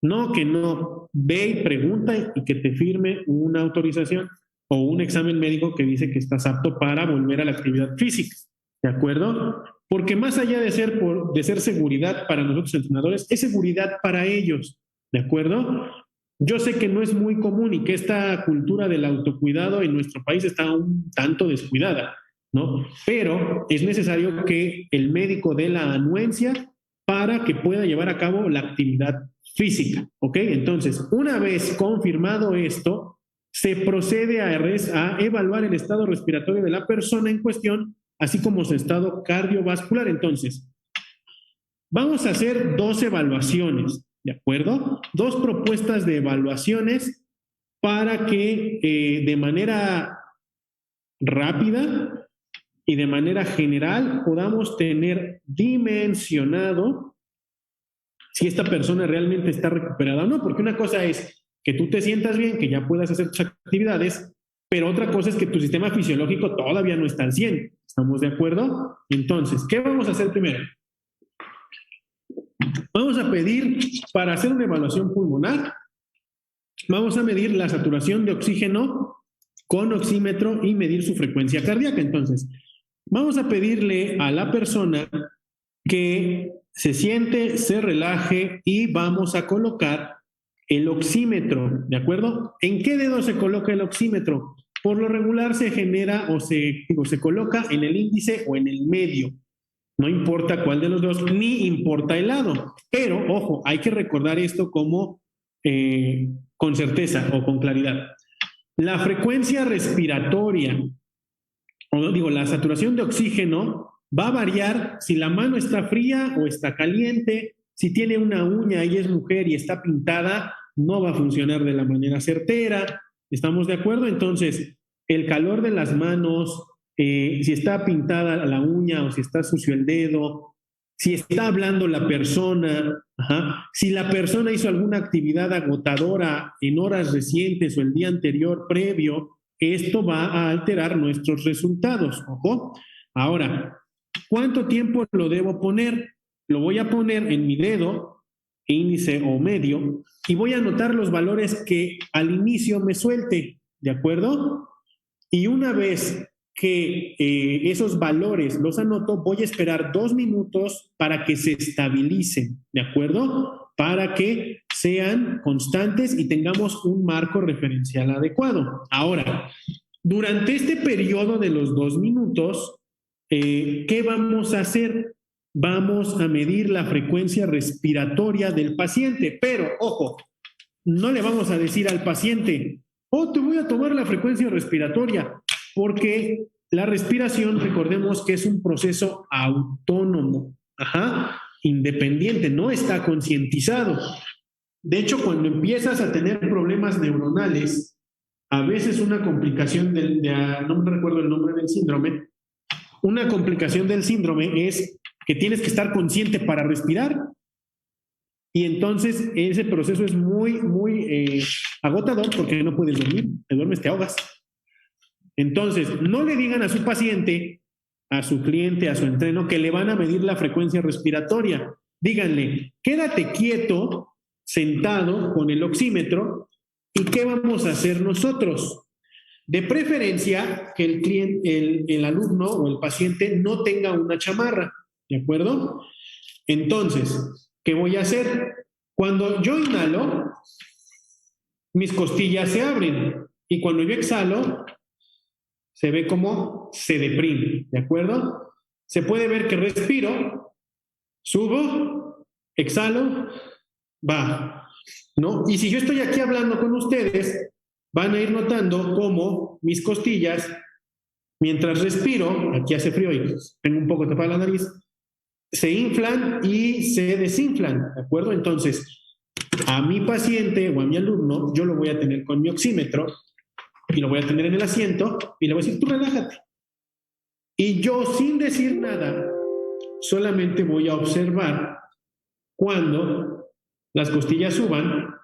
No, que no. Ve y pregunta y que te firme una autorización o un examen médico que dice que estás apto para volver a la actividad física. ¿De acuerdo? Porque más allá de ser seguridad para nosotros entrenadores, es seguridad para ellos. ¿De acuerdo? Yo sé que no es muy común y que esta cultura del autocuidado en nuestro país está un tanto descuidada, ¿no? Pero es necesario que el médico dé la anuencia para que pueda llevar a cabo la actividad física, ¿ok? Entonces, una vez confirmado esto, se procede a evaluar el estado respiratorio de la persona en cuestión, así como su estado cardiovascular. Entonces, vamos a hacer 2 evaluaciones, ¿de acuerdo? 2 propuestas de evaluaciones para que de manera rápida y de manera general podamos tener dimensionado si esta persona realmente está recuperada o no, porque una cosa es que tú te sientas bien, que ya puedas hacer tus actividades, pero otra cosa es que tu sistema fisiológico todavía no está al 100. ¿Estamos de acuerdo? Entonces, ¿qué vamos a hacer primero? Vamos a pedir, para hacer una evaluación pulmonar, vamos a medir la saturación de oxígeno con oxímetro y medir su frecuencia cardíaca. Entonces, vamos a pedirle a la persona que se siente, se relaje y vamos a colocar el oxímetro, ¿de acuerdo? ¿En qué dedo se coloca el oxímetro? Por lo regular se genera o se coloca en el índice o en el medio. No importa cuál de los dos, ni importa el lado. Pero, ojo, hay que recordar esto como con certeza o con claridad. La frecuencia respiratoria, o digo, la saturación de oxígeno va a variar si la mano está fría o está caliente. Si tiene una uña y es mujer y está pintada, no va a funcionar de la manera certera. ¿Estamos de acuerdo? Entonces, el calor de las manos, si está pintada la uña o si está sucio el dedo, si está hablando la persona, si la persona hizo alguna actividad agotadora en horas recientes o el día anterior previo, esto va a alterar nuestros resultados. Ojo. Ahora, ¿cuánto tiempo lo debo poner? Lo voy a poner en mi dedo, índice o medio, y voy a anotar los valores que al inicio me suelte, ¿de acuerdo? Y una vez que esos valores los anoto, voy a esperar 2 minutos para que se estabilicen, ¿de acuerdo? Para que sean constantes y tengamos un marco referencial adecuado. Ahora, durante este periodo de los 2 minutos, ¿qué vamos a hacer? Vamos a medir la frecuencia respiratoria del paciente, pero, ojo, no le vamos a decir al paciente, te voy a tomar la frecuencia respiratoria, porque la respiración, recordemos que es un proceso autónomo, independiente, no está concientizado. De hecho, cuando empiezas a tener problemas neuronales, A veces una complicación no me recuerdo el nombre del síndrome, una complicación del síndrome es que tienes que estar consciente para respirar. Y entonces ese proceso es muy agotador porque no puedes dormir, te duermes, te ahogas. Entonces, no le digan a su paciente, a su cliente, a su entreno, que le van a medir la frecuencia respiratoria. Díganle, quédate quieto, sentado con el oxímetro, ¿y qué vamos a hacer nosotros? De preferencia, que el cliente, el alumno o el paciente no tenga una chamarra, ¿de acuerdo? Entonces, ¿qué voy a hacer? Cuando yo inhalo, mis costillas se abren y cuando yo exhalo, se ve como se deprime, ¿de acuerdo? Se puede ver que respiro, subo, exhalo, bajo, ¿no? Y si yo estoy aquí hablando con ustedes, van a ir notando cómo mis costillas, mientras respiro, aquí hace frío y tengo un poco tapada la nariz, se inflan y se desinflan, ¿de acuerdo? Entonces, a mi paciente o a mi alumno, yo lo voy a tener con mi oxímetro y lo voy a tener en el asiento y le voy a decir, tú relájate. Y yo, sin decir nada, solamente voy a observar cuando las costillas suban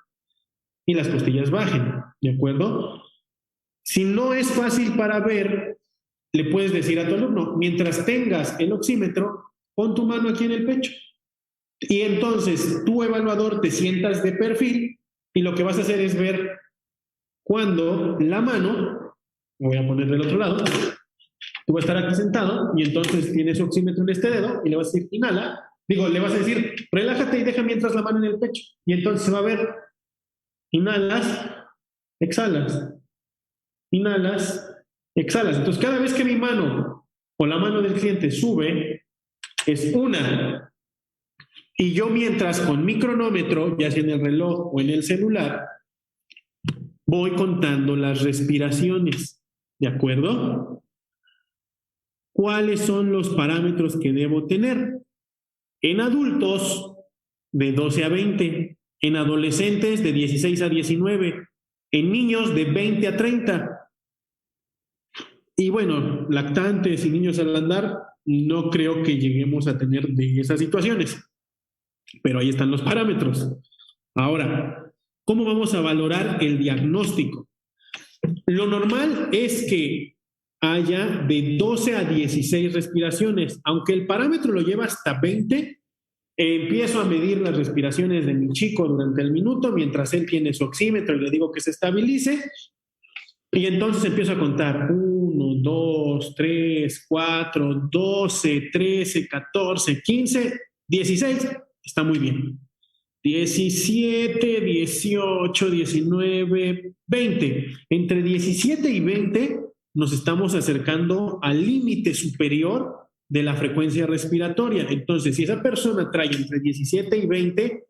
y las costillas bajen, ¿de acuerdo? Si no es fácil para ver, le puedes decir a tu alumno, mientras tengas el oxímetro, pon tu mano aquí en el pecho. Y entonces tu evaluador te sientas de perfil y lo que vas a hacer es ver cuando la mano, voy a poner del otro lado, tú vas a estar aquí sentado y entonces tienes oxímetro en este dedo y le vas a decir, inhala, le vas a decir, relájate y deja mientras la mano en el pecho. Y entonces se va a ver, inhalas, exhalas, inhalas, exhalas. Entonces cada vez que mi mano o la mano del cliente sube, es una. Y yo mientras con mi cronómetro, ya sea en el reloj o en el celular, voy contando las respiraciones, ¿de acuerdo? ¿Cuáles son los parámetros que debo tener? En adultos, de 12 a 20, en adolescentes, de 16 a 19, en niños, de 20 a 30. Y bueno, lactantes y niños al andar, no creo que lleguemos a tener de esas situaciones, pero ahí están los parámetros. Ahora, ¿cómo vamos a valorar el diagnóstico? Lo normal es que haya de 12 a 16 respiraciones, aunque el parámetro lo lleva hasta 20, empiezo a medir las respiraciones de mi chico durante el minuto mientras él tiene su oxímetro y le digo que se estabilice. Y entonces empiezo a contar 1, 2, 3, 4, 12, 13, 14, 15, 16. Está muy bien. 17, 18, 19, 20. Entre 17 y 20 nos estamos acercando al límite superior de la frecuencia respiratoria. Entonces, si esa persona trae entre 17 y 20,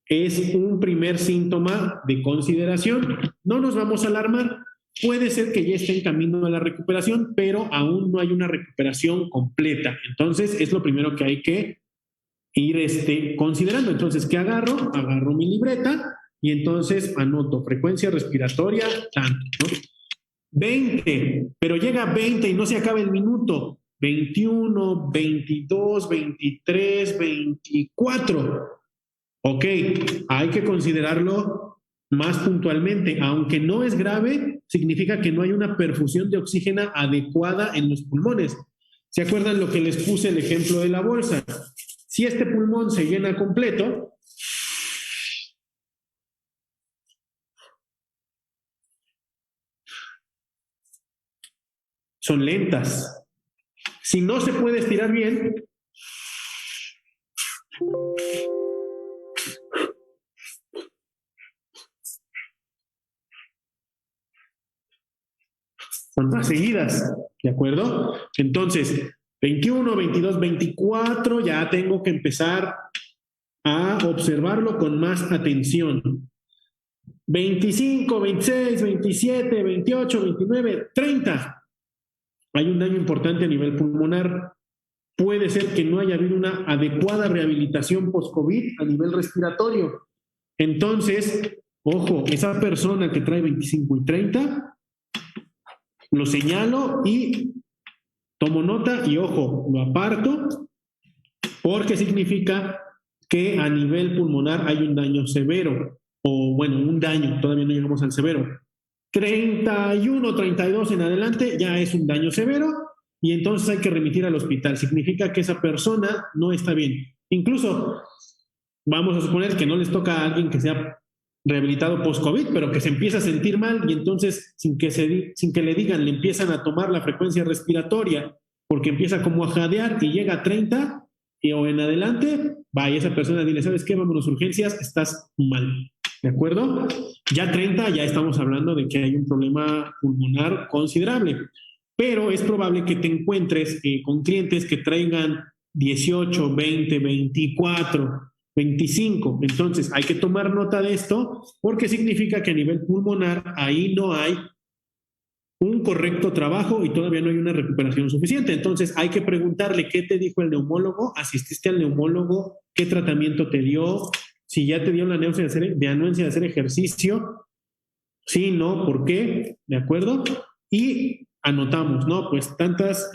es un primer síntoma de consideración. No nos vamos a alarmar. Puede ser que ya esté en camino a la recuperación, pero aún no hay una recuperación completa. Entonces, es lo primero que hay que ir considerando. Entonces, ¿qué agarro? Agarro mi libreta y entonces anoto frecuencia respiratoria, tanto, ¿no? 20, pero llega a 20 y no se acaba el minuto. 21, 22, 23, 24. Ok, hay que considerarlo más puntualmente. Aunque no es grave, significa que no hay una perfusión de oxígeno adecuada en los pulmones. ¿Se acuerdan lo que les puse el ejemplo de la bolsa? Si este pulmón se llena completo, son lentas. Si no se puede estirar bien, son más seguidas, ¿de acuerdo? Entonces, 21, 22, 24, ya tengo que empezar a observarlo con más atención. 25, 26, 27, 28, 29, 30. Hay un daño importante a nivel pulmonar. Puede ser que no haya habido una adecuada rehabilitación post-COVID a nivel respiratorio. Entonces, ojo, esa persona que trae 25 y 30, lo señalo y tomo nota y ojo, lo aparto porque significa que a nivel pulmonar hay un daño severo, o bueno, un daño, todavía no llegamos al severo. 31, 32 en adelante ya es un daño severo y entonces hay que remitir al hospital. Significa que esa persona no está bien. Incluso vamos a suponer que no les toca a alguien que sea rehabilitado post-COVID, pero que se empieza a sentir mal y entonces sin que le digan, le empiezan a tomar la frecuencia respiratoria porque empieza como a jadear y llega a 30 o en adelante, vaya esa persona, dile, ¿sabes qué? Vámonos a urgencias, estás mal. ¿De acuerdo? Ya 30, ya estamos hablando de que hay un problema pulmonar considerable, pero es probable que te encuentres con clientes que traigan 18, 20, 24, 25. Entonces hay que tomar nota de esto porque significa que a nivel pulmonar ahí no hay un correcto trabajo y todavía no hay una recuperación suficiente. Entonces hay que preguntarle qué te dijo el neumólogo, asististe al neumólogo, qué tratamiento te dio, si ya te dio la anuencia de hacer ejercicio, sí, no, ¿por qué? ¿De acuerdo? Y anotamos, ¿no? Pues tantas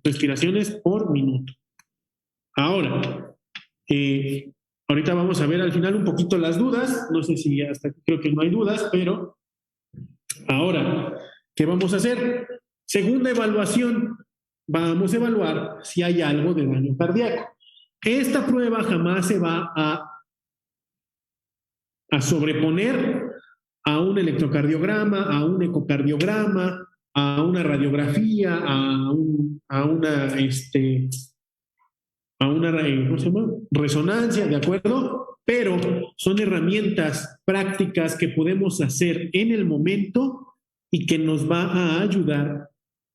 respiraciones por minuto. Ahora, ahorita vamos a ver al final un poquito las dudas, no sé si hasta aquí creo que no hay dudas, pero ahora, ¿qué vamos a hacer? Segunda evaluación, vamos a evaluar si hay algo de daño cardíaco. Esta prueba jamás se va a sobreponer a un electrocardiograma, a un ecocardiograma, a una radiografía, a una ¿cómo se llama? Resonancia, ¿de acuerdo? Pero son herramientas prácticas que podemos hacer en el momento y que nos va a ayudar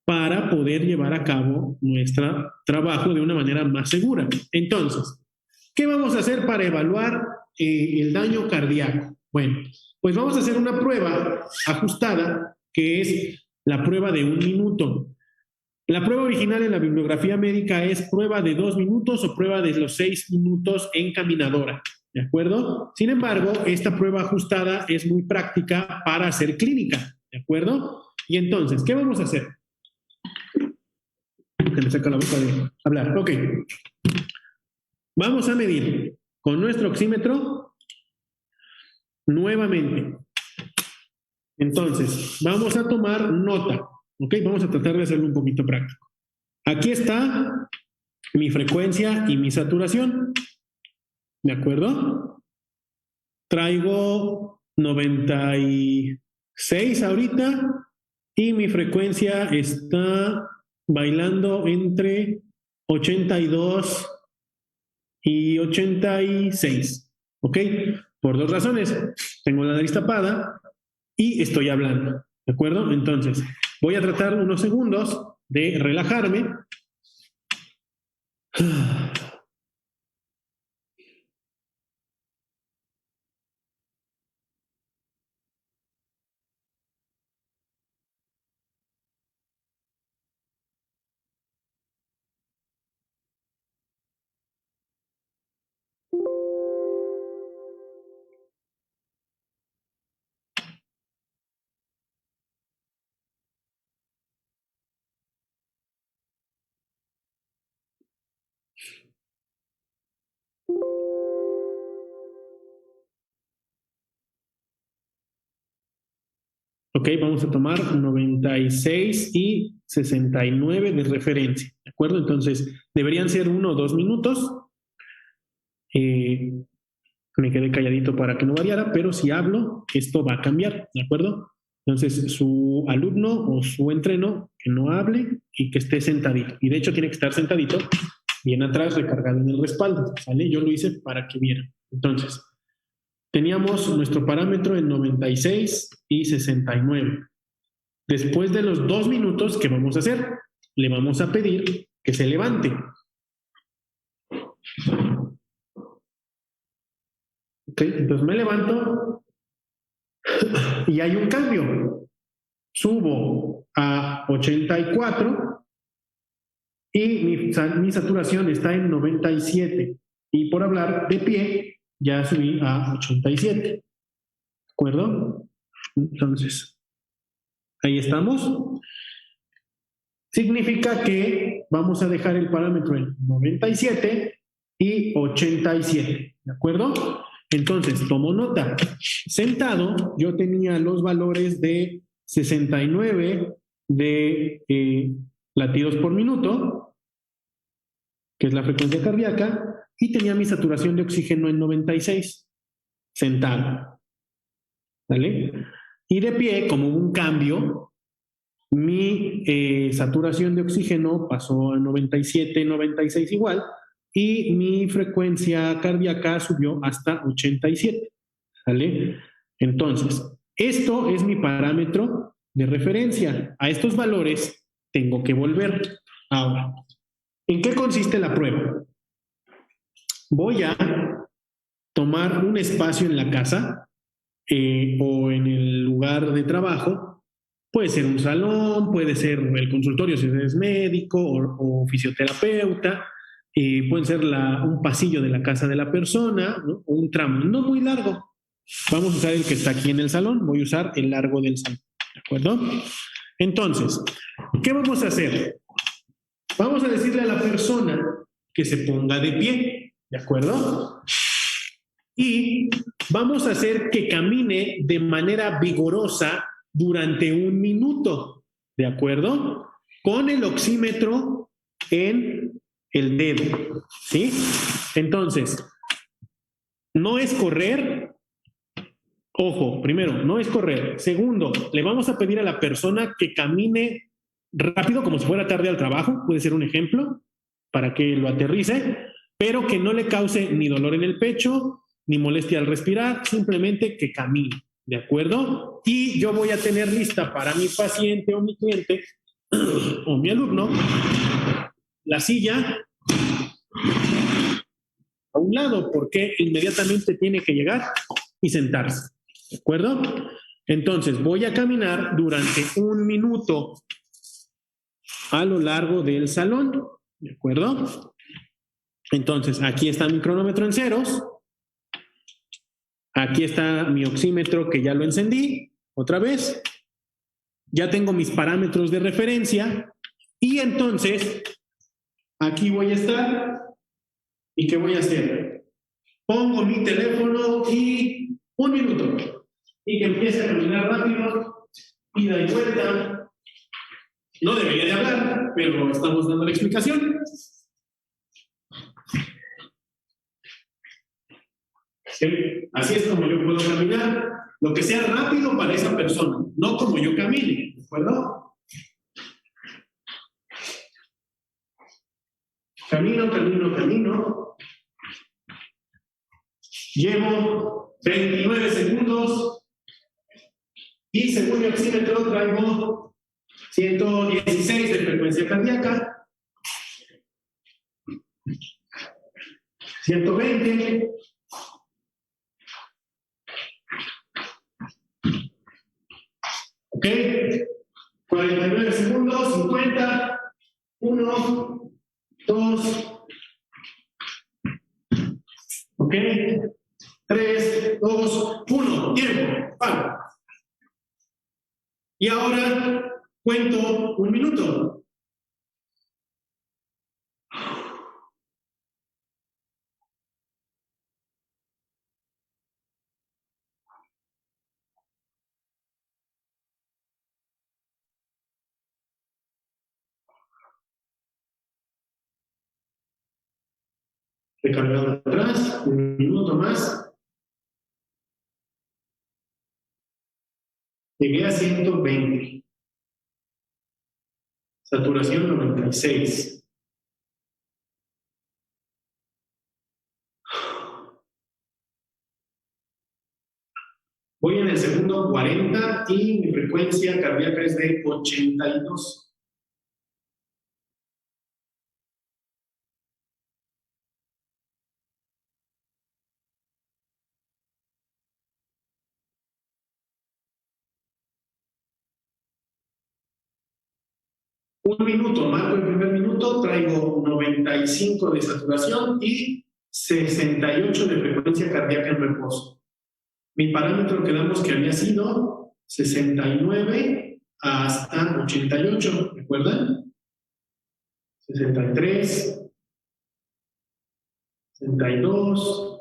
para poder llevar a cabo nuestro trabajo de una manera más segura. Entonces, ¿qué vamos a hacer para evaluar el daño cardíaco? Bueno, pues vamos a hacer una prueba ajustada que es la prueba de 1 minuto. La prueba original en la bibliografía médica es prueba de 2 minutos o prueba de los 6 minutos en caminadora, ¿de acuerdo? Sin embargo, esta prueba ajustada es muy práctica para hacer clínica, ¿de acuerdo? Y entonces, ¿qué vamos a hacer? Se me saca la boca de hablar. Ok. Vamos a medir con nuestro oxímetro nuevamente. Entonces, vamos a tomar nota. Ok, vamos a tratar de hacerlo un poquito práctico. Aquí está mi frecuencia y mi saturación. ¿De acuerdo? Traigo 96 ahorita y mi frecuencia está bailando entre 82 y 86. ¿Ok? Por 2 razones. Tengo la nariz tapada y estoy hablando. ¿De acuerdo? Entonces, voy a tratar unos segundos de relajarme. Ok, vamos a tomar 96 y 69 de referencia, ¿de acuerdo? Entonces, deberían ser 1 o 2 minutos. Me quedé calladito para que no variara, pero si hablo, esto va a cambiar, ¿de acuerdo? Entonces, su alumno o su entreno, que no hable y que esté sentadito. Y de hecho tiene que estar sentadito, bien atrás, recargado en el respaldo, ¿vale? Yo lo hice para que vieran. Entonces, teníamos nuestro parámetro en 96 y 69. Después de los 2 minutos, ¿qué vamos a hacer? Le vamos a pedir que se levante. Ok, entonces me levanto y hay un cambio. Subo a 84 y mi saturación está en 97. Y por hablar de pie, ya subí a 87. acuerdo? Entonces, ahí estamos. Significa que vamos a dejar el parámetro en 97 y 87, ¿de acuerdo? Entonces, tomo nota. Sentado, yo tenía los valores de 69 de latidos por minuto, que es la frecuencia cardíaca, y tenía mi saturación de oxígeno en 96, sentado. ¿Vale? Y de pie, como hubo un cambio, mi saturación de oxígeno pasó a 97, 96 igual, y mi frecuencia cardíaca subió hasta 87. ¿Vale? Entonces, esto es mi parámetro de referencia. A estos valores tengo que volver. Ahora, ¿en qué consiste la prueba? Voy a tomar un espacio en la casa o en el lugar de trabajo. Puede ser un salón, puede ser el consultorio si eres médico o fisioterapeuta, puede ser un pasillo de la casa de la persona, ¿no? O un tramo, no muy largo. Vamos a usar el que está aquí en el salón, voy a usar el largo del salón, ¿de acuerdo? Entonces, ¿qué vamos a hacer? Vamos a decirle a la persona que se ponga de pie, ¿de acuerdo? Y vamos a hacer que camine de manera vigorosa durante 1 minuto, ¿de acuerdo? Con el oxímetro en el dedo, ¿sí? Entonces, no es correr. Ojo, primero, no es correr. Segundo, le vamos a pedir a la persona que camine rápido como si fuera tarde al trabajo, puede ser un ejemplo, para que lo aterrice, pero que no le cause ni dolor en el pecho, ni molestia al respirar, simplemente que camine, ¿de acuerdo? Y yo voy a tener lista para mi paciente o mi cliente o mi alumno la silla a un lado, porque inmediatamente tiene que llegar y sentarse. ¿De acuerdo? Entonces, voy a caminar durante 1 minuto a lo largo del salón. ¿De acuerdo? Entonces, aquí está mi cronómetro en ceros. Aquí está mi oxímetro que ya lo encendí. Otra vez. Ya tengo mis parámetros de referencia. Y entonces, aquí voy a estar. ¿Y qué voy a hacer? Pongo mi teléfono y 1 minuto. Y que empiece a caminar rápido, ida y vuelta. No debería de hablar, pero estamos dando la explicación. ¿Sí? Así es como yo puedo caminar, lo que sea rápido para esa persona, no como yo camine, ¿de acuerdo? Camino, camino, camino. Llevo 29 segundos. Y según mi oxímetro traigo 116 de frecuencia cardíaca, 120, ok, 49 segundos, 50, 1, 2, ok, 3, 2, 1, tiempo, para. Y ahora cuento 1 minuto. Recargando atrás, 1 minuto más. Llegué a 120. Saturación 96. Voy en el segundo 40 y mi frecuencia cardíaca es de 82. Un minuto, marco el primer minuto, traigo 95 de saturación y 68 de frecuencia cardíaca en reposo. Mi parámetro quedamos que había sido 69 hasta 88, ¿recuerdan? 63, 62.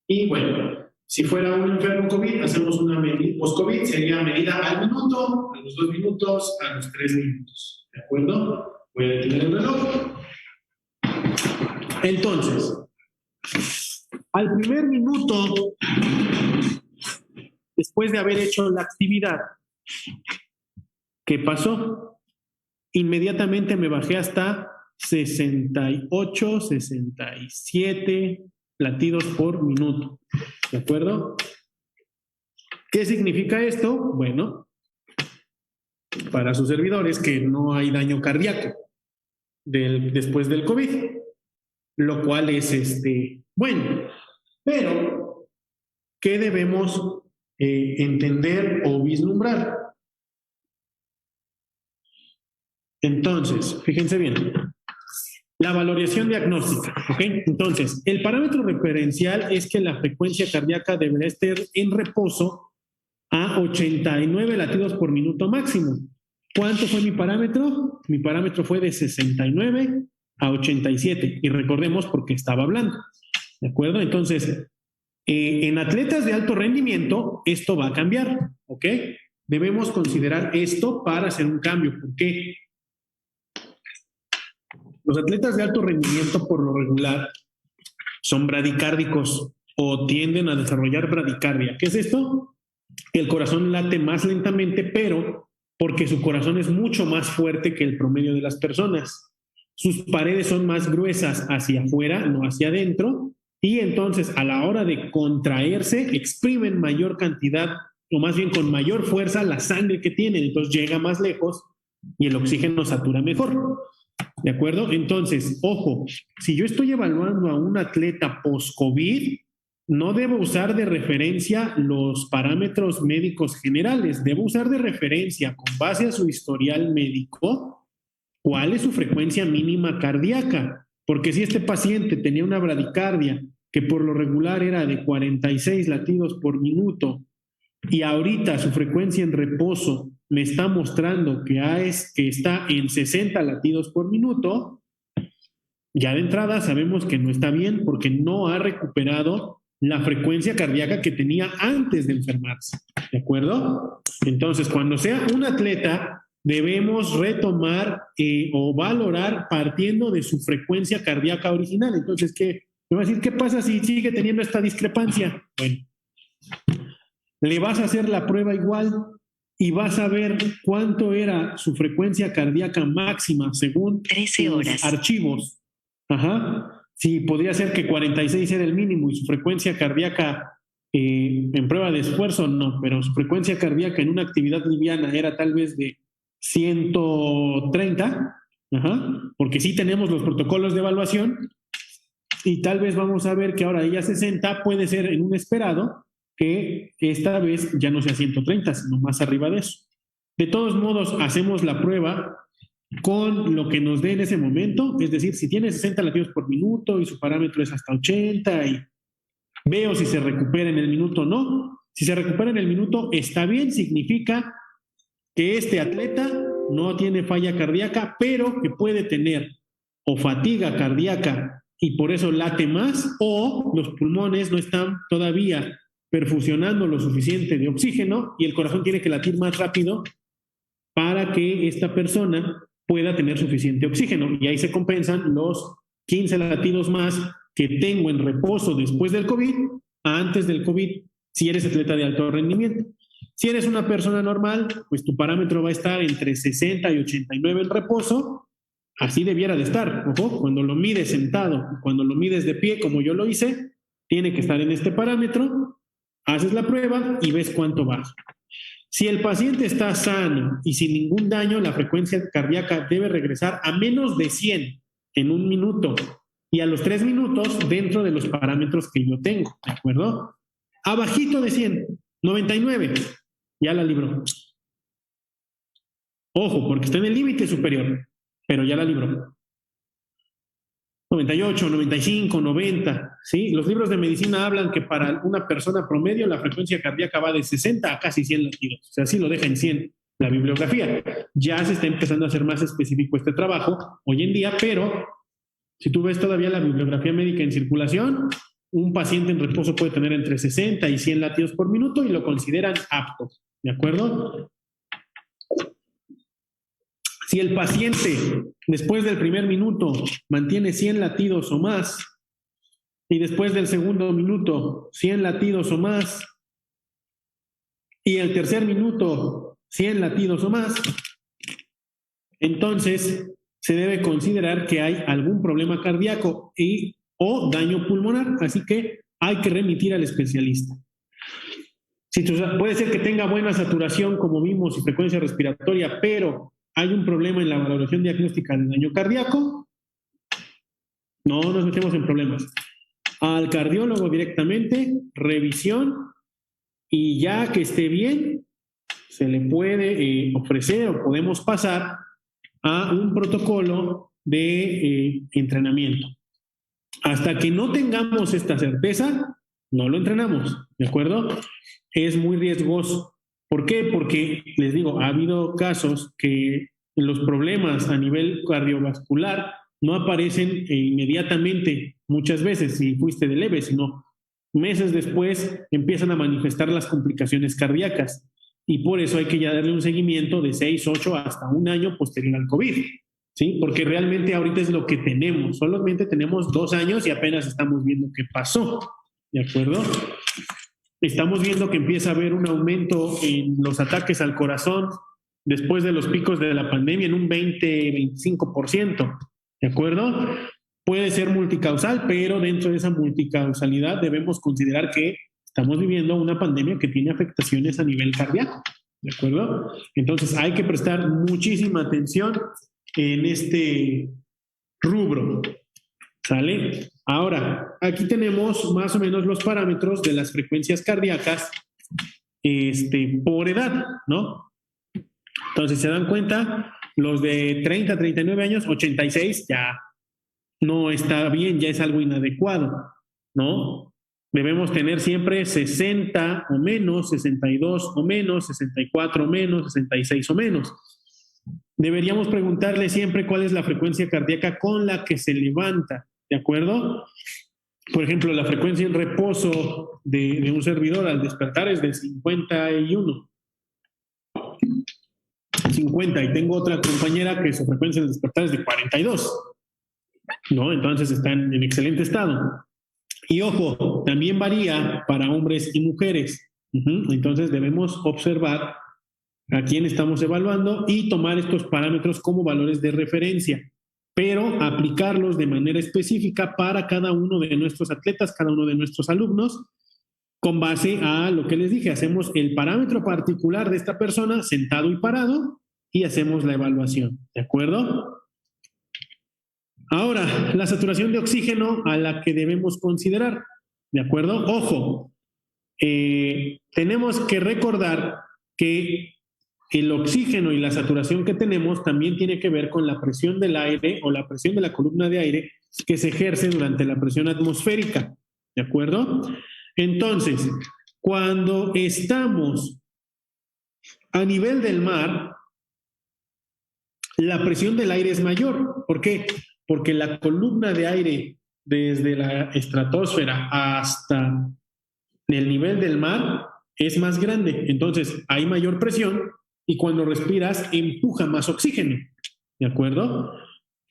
Y bueno, si fuera un enfermo COVID, hacemos una medida, post-COVID sería medida al minuto, a los 2 minutos, a los 3 minutos. ¿De acuerdo? Voy a detener el reloj. Entonces, al primer minuto, después de haber hecho la actividad, ¿qué pasó? Inmediatamente me bajé hasta 68, 67 latidos por minuto. ¿De acuerdo? ¿Qué significa esto? Bueno, para sus servidores que no hay daño cardíaco después del COVID, lo cual es bueno. Pero, ¿qué debemos entender o vislumbrar? Entonces, fíjense bien, la valoración diagnóstica, ¿ok? Entonces, el parámetro referencial es que la frecuencia cardíaca debería estar en reposo a 89 latidos por minuto máximo. ¿Cuánto fue mi parámetro? Mi parámetro fue de 69 a 87, y recordemos porque estaba hablando, ¿de acuerdo? Entonces, en atletas de alto rendimiento, esto va a cambiar, ¿ok? Debemos considerar esto para hacer un cambio. ¿Por qué? Los atletas de alto rendimiento, por lo regular, son bradicárdicos o tienden a desarrollar bradicardia. ¿Qué es esto? Que el corazón late más lentamente, pero porque su corazón es mucho más fuerte que el promedio de las personas. Sus paredes son más gruesas hacia afuera, no hacia adentro, y entonces a la hora de contraerse exprimen mayor cantidad, o más bien con mayor fuerza, la sangre que tienen, entonces llega más lejos y el oxígeno satura mejor. ¿De acuerdo? Entonces, ojo, si yo estoy evaluando a un atleta post-COVID, no debo usar de referencia los parámetros médicos generales, debo usar de referencia, con base a su historial médico, cuál es su frecuencia mínima cardíaca. Porque si este paciente tenía una bradicardia que por lo regular era de 46 latidos por minuto y ahorita su frecuencia en reposo me está mostrando que está en 60 latidos por minuto, ya de entrada sabemos que no está bien porque no ha recuperado la frecuencia cardíaca que tenía antes de enfermarse. ¿De acuerdo? Entonces, cuando sea un atleta, debemos retomar o valorar partiendo de su frecuencia cardíaca original. Entonces, me va a decir, ¿qué pasa si sigue teniendo esta discrepancia? Bueno, le vas a hacer la prueba igual y vas a ver cuánto era su frecuencia cardíaca máxima según 13 horas. sus archivos. Ajá. Sí, podría ser que 46 era el mínimo y su frecuencia cardíaca en prueba de esfuerzo no, pero su frecuencia cardíaca en una actividad liviana era tal vez de 130, ajá, porque sí tenemos los protocolos de evaluación y tal vez vamos a ver que ahora ella 60 puede ser en un esperado que esta vez ya no sea 130, sino más arriba de eso. De todos modos, hacemos la prueba con lo que nos dé en ese momento, es decir, si tiene 60 latidos por minuto y su parámetro es hasta 80 y veo si se recupera en el minuto o no. Si se recupera en el minuto, está bien, significa que este atleta no tiene falla cardíaca, pero que puede tener o fatiga cardíaca y por eso late más, o los pulmones no están todavía perfusionando lo suficiente de oxígeno y el corazón tiene que latir más rápido para que esta persona pueda tener suficiente oxígeno. Y ahí se compensan los 15 latidos más que tengo en reposo después del COVID, antes del COVID, si eres atleta de alto rendimiento. Si eres una persona normal, pues tu parámetro va a estar entre 60 y 89 en reposo. Así debiera de estar. Ojo, cuando lo mides sentado, cuando lo mides de pie, como yo lo hice, tiene que estar en este parámetro. Haces la prueba y ves cuánto baja. Si el paciente está sano y sin ningún daño, la frecuencia cardíaca debe regresar a menos de 100 en un minuto y a los 3 minutos dentro de los parámetros que yo tengo, ¿de acuerdo? Abajito de 100, 99, ya la libró. Ojo, porque está en el límite superior, pero ya la libró. 98, 95, 90, ¿sí? Los libros de medicina hablan que para una persona promedio la frecuencia cardíaca va de 60 a casi 100 latidos. O sea, así lo deja en 100 la bibliografía. Ya se está empezando a hacer más específico este trabajo hoy en día, pero si tú ves todavía la bibliografía médica en circulación, un paciente en reposo puede tener entre 60 y 100 latidos por minuto y lo consideran apto, ¿de acuerdo? Si el paciente después del primer minuto mantiene 100 latidos o más y después del segundo minuto 100 latidos o más y el tercer minuto 100 latidos o más, entonces se debe considerar que hay algún problema cardíaco o daño pulmonar, así que hay que remitir al especialista. Puede ser que tenga buena saturación, como vimos, y frecuencia respiratoria, pero hay un problema en la valoración diagnóstica del daño cardíaco, no nos metemos en problemas. Al cardiólogo directamente, revisión, y ya que esté bien, se le puede ofrecer o podemos pasar a un protocolo de entrenamiento. Hasta que no tengamos esta certeza, no lo entrenamos, ¿de acuerdo? Es muy riesgoso. ¿Por qué? Porque, les digo, ha habido casos que los problemas a nivel cardiovascular no aparecen inmediatamente, muchas veces, si fuiste de leve, sino meses después empiezan a manifestar las complicaciones cardíacas. Y por eso hay que ya darle un seguimiento de 6, 8 hasta un año posterior al COVID, ¿sí? Porque realmente ahorita es lo que tenemos. Solamente tenemos 2 años y apenas estamos viendo qué pasó, ¿de acuerdo? Estamos viendo que empieza a haber un aumento en los ataques al corazón después de los picos de la pandemia en un 20-25%, ¿de acuerdo? Puede ser multicausal, pero dentro de esa multicausalidad debemos considerar que estamos viviendo una pandemia que tiene afectaciones a nivel cardíaco, ¿de acuerdo? Entonces hay que prestar muchísima atención en este rubro, ¿sale? Ahora, aquí tenemos más o menos los parámetros de las frecuencias cardíacas por edad, ¿no? Entonces, se dan cuenta, los de 30 a 39 años, 86 ya no está bien, ya es algo inadecuado, ¿no? Debemos tener siempre 60 o menos, 62 o menos, 64 o menos, 66 o menos. Deberíamos preguntarle siempre cuál es la frecuencia cardíaca con la que se levanta, ¿de acuerdo? Por ejemplo, la frecuencia en reposo de un servidor al despertar es de 51. 50, y tengo otra compañera que su frecuencia de despertar es de 42, ¿no? Entonces están en excelente estado. Y ojo, también varía para hombres y mujeres. Entonces debemos observar a quién estamos evaluando y tomar estos parámetros como valores de referencia, pero aplicarlos de manera específica para cada uno de nuestros atletas, cada uno de nuestros alumnos, con base a lo que les dije. Hacemos el parámetro particular de esta persona sentado y parado y hacemos la evaluación, ¿de acuerdo? Ahora, la saturación de oxígeno a la que debemos considerar, ¿de acuerdo? Ojo, tenemos que recordar que el oxígeno y la saturación que tenemos también tiene que ver con la presión del aire o la presión de la columna de aire que se ejerce durante la presión atmosférica, ¿de acuerdo? Entonces, cuando estamos a nivel del mar, la presión del aire es mayor. ¿Por qué? Porque la columna de aire desde la estratosfera hasta el nivel del mar es más grande. Entonces, hay mayor presión y cuando respiras empuja más oxígeno, ¿de acuerdo?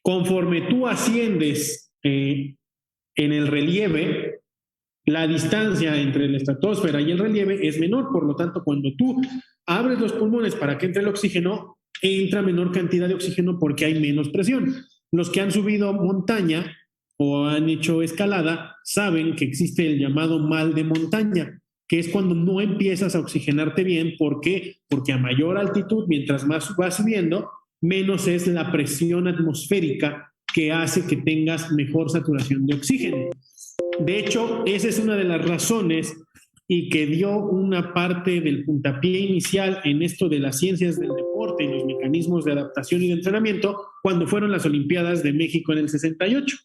Conforme tú asciendes en el relieve, la distancia entre la estratosfera y el relieve es menor. Por lo tanto, cuando tú abres los pulmones para que entre el oxígeno, entra menor cantidad de oxígeno porque hay menos presión. Los que han subido montaña o han hecho escalada saben que existe el llamado mal de montaña, que es cuando no empiezas a oxigenarte bien. ¿Por qué? Porque a mayor altitud, mientras más vas subiendo, menos es la presión atmosférica que hace que tengas mejor saturación de oxígeno. De hecho, esa es una de las razones y que dio una parte del puntapié inicial en esto de las ciencias del deporte y los mecanismos de adaptación y de entrenamiento cuando fueron las Olimpiadas de México en el 68.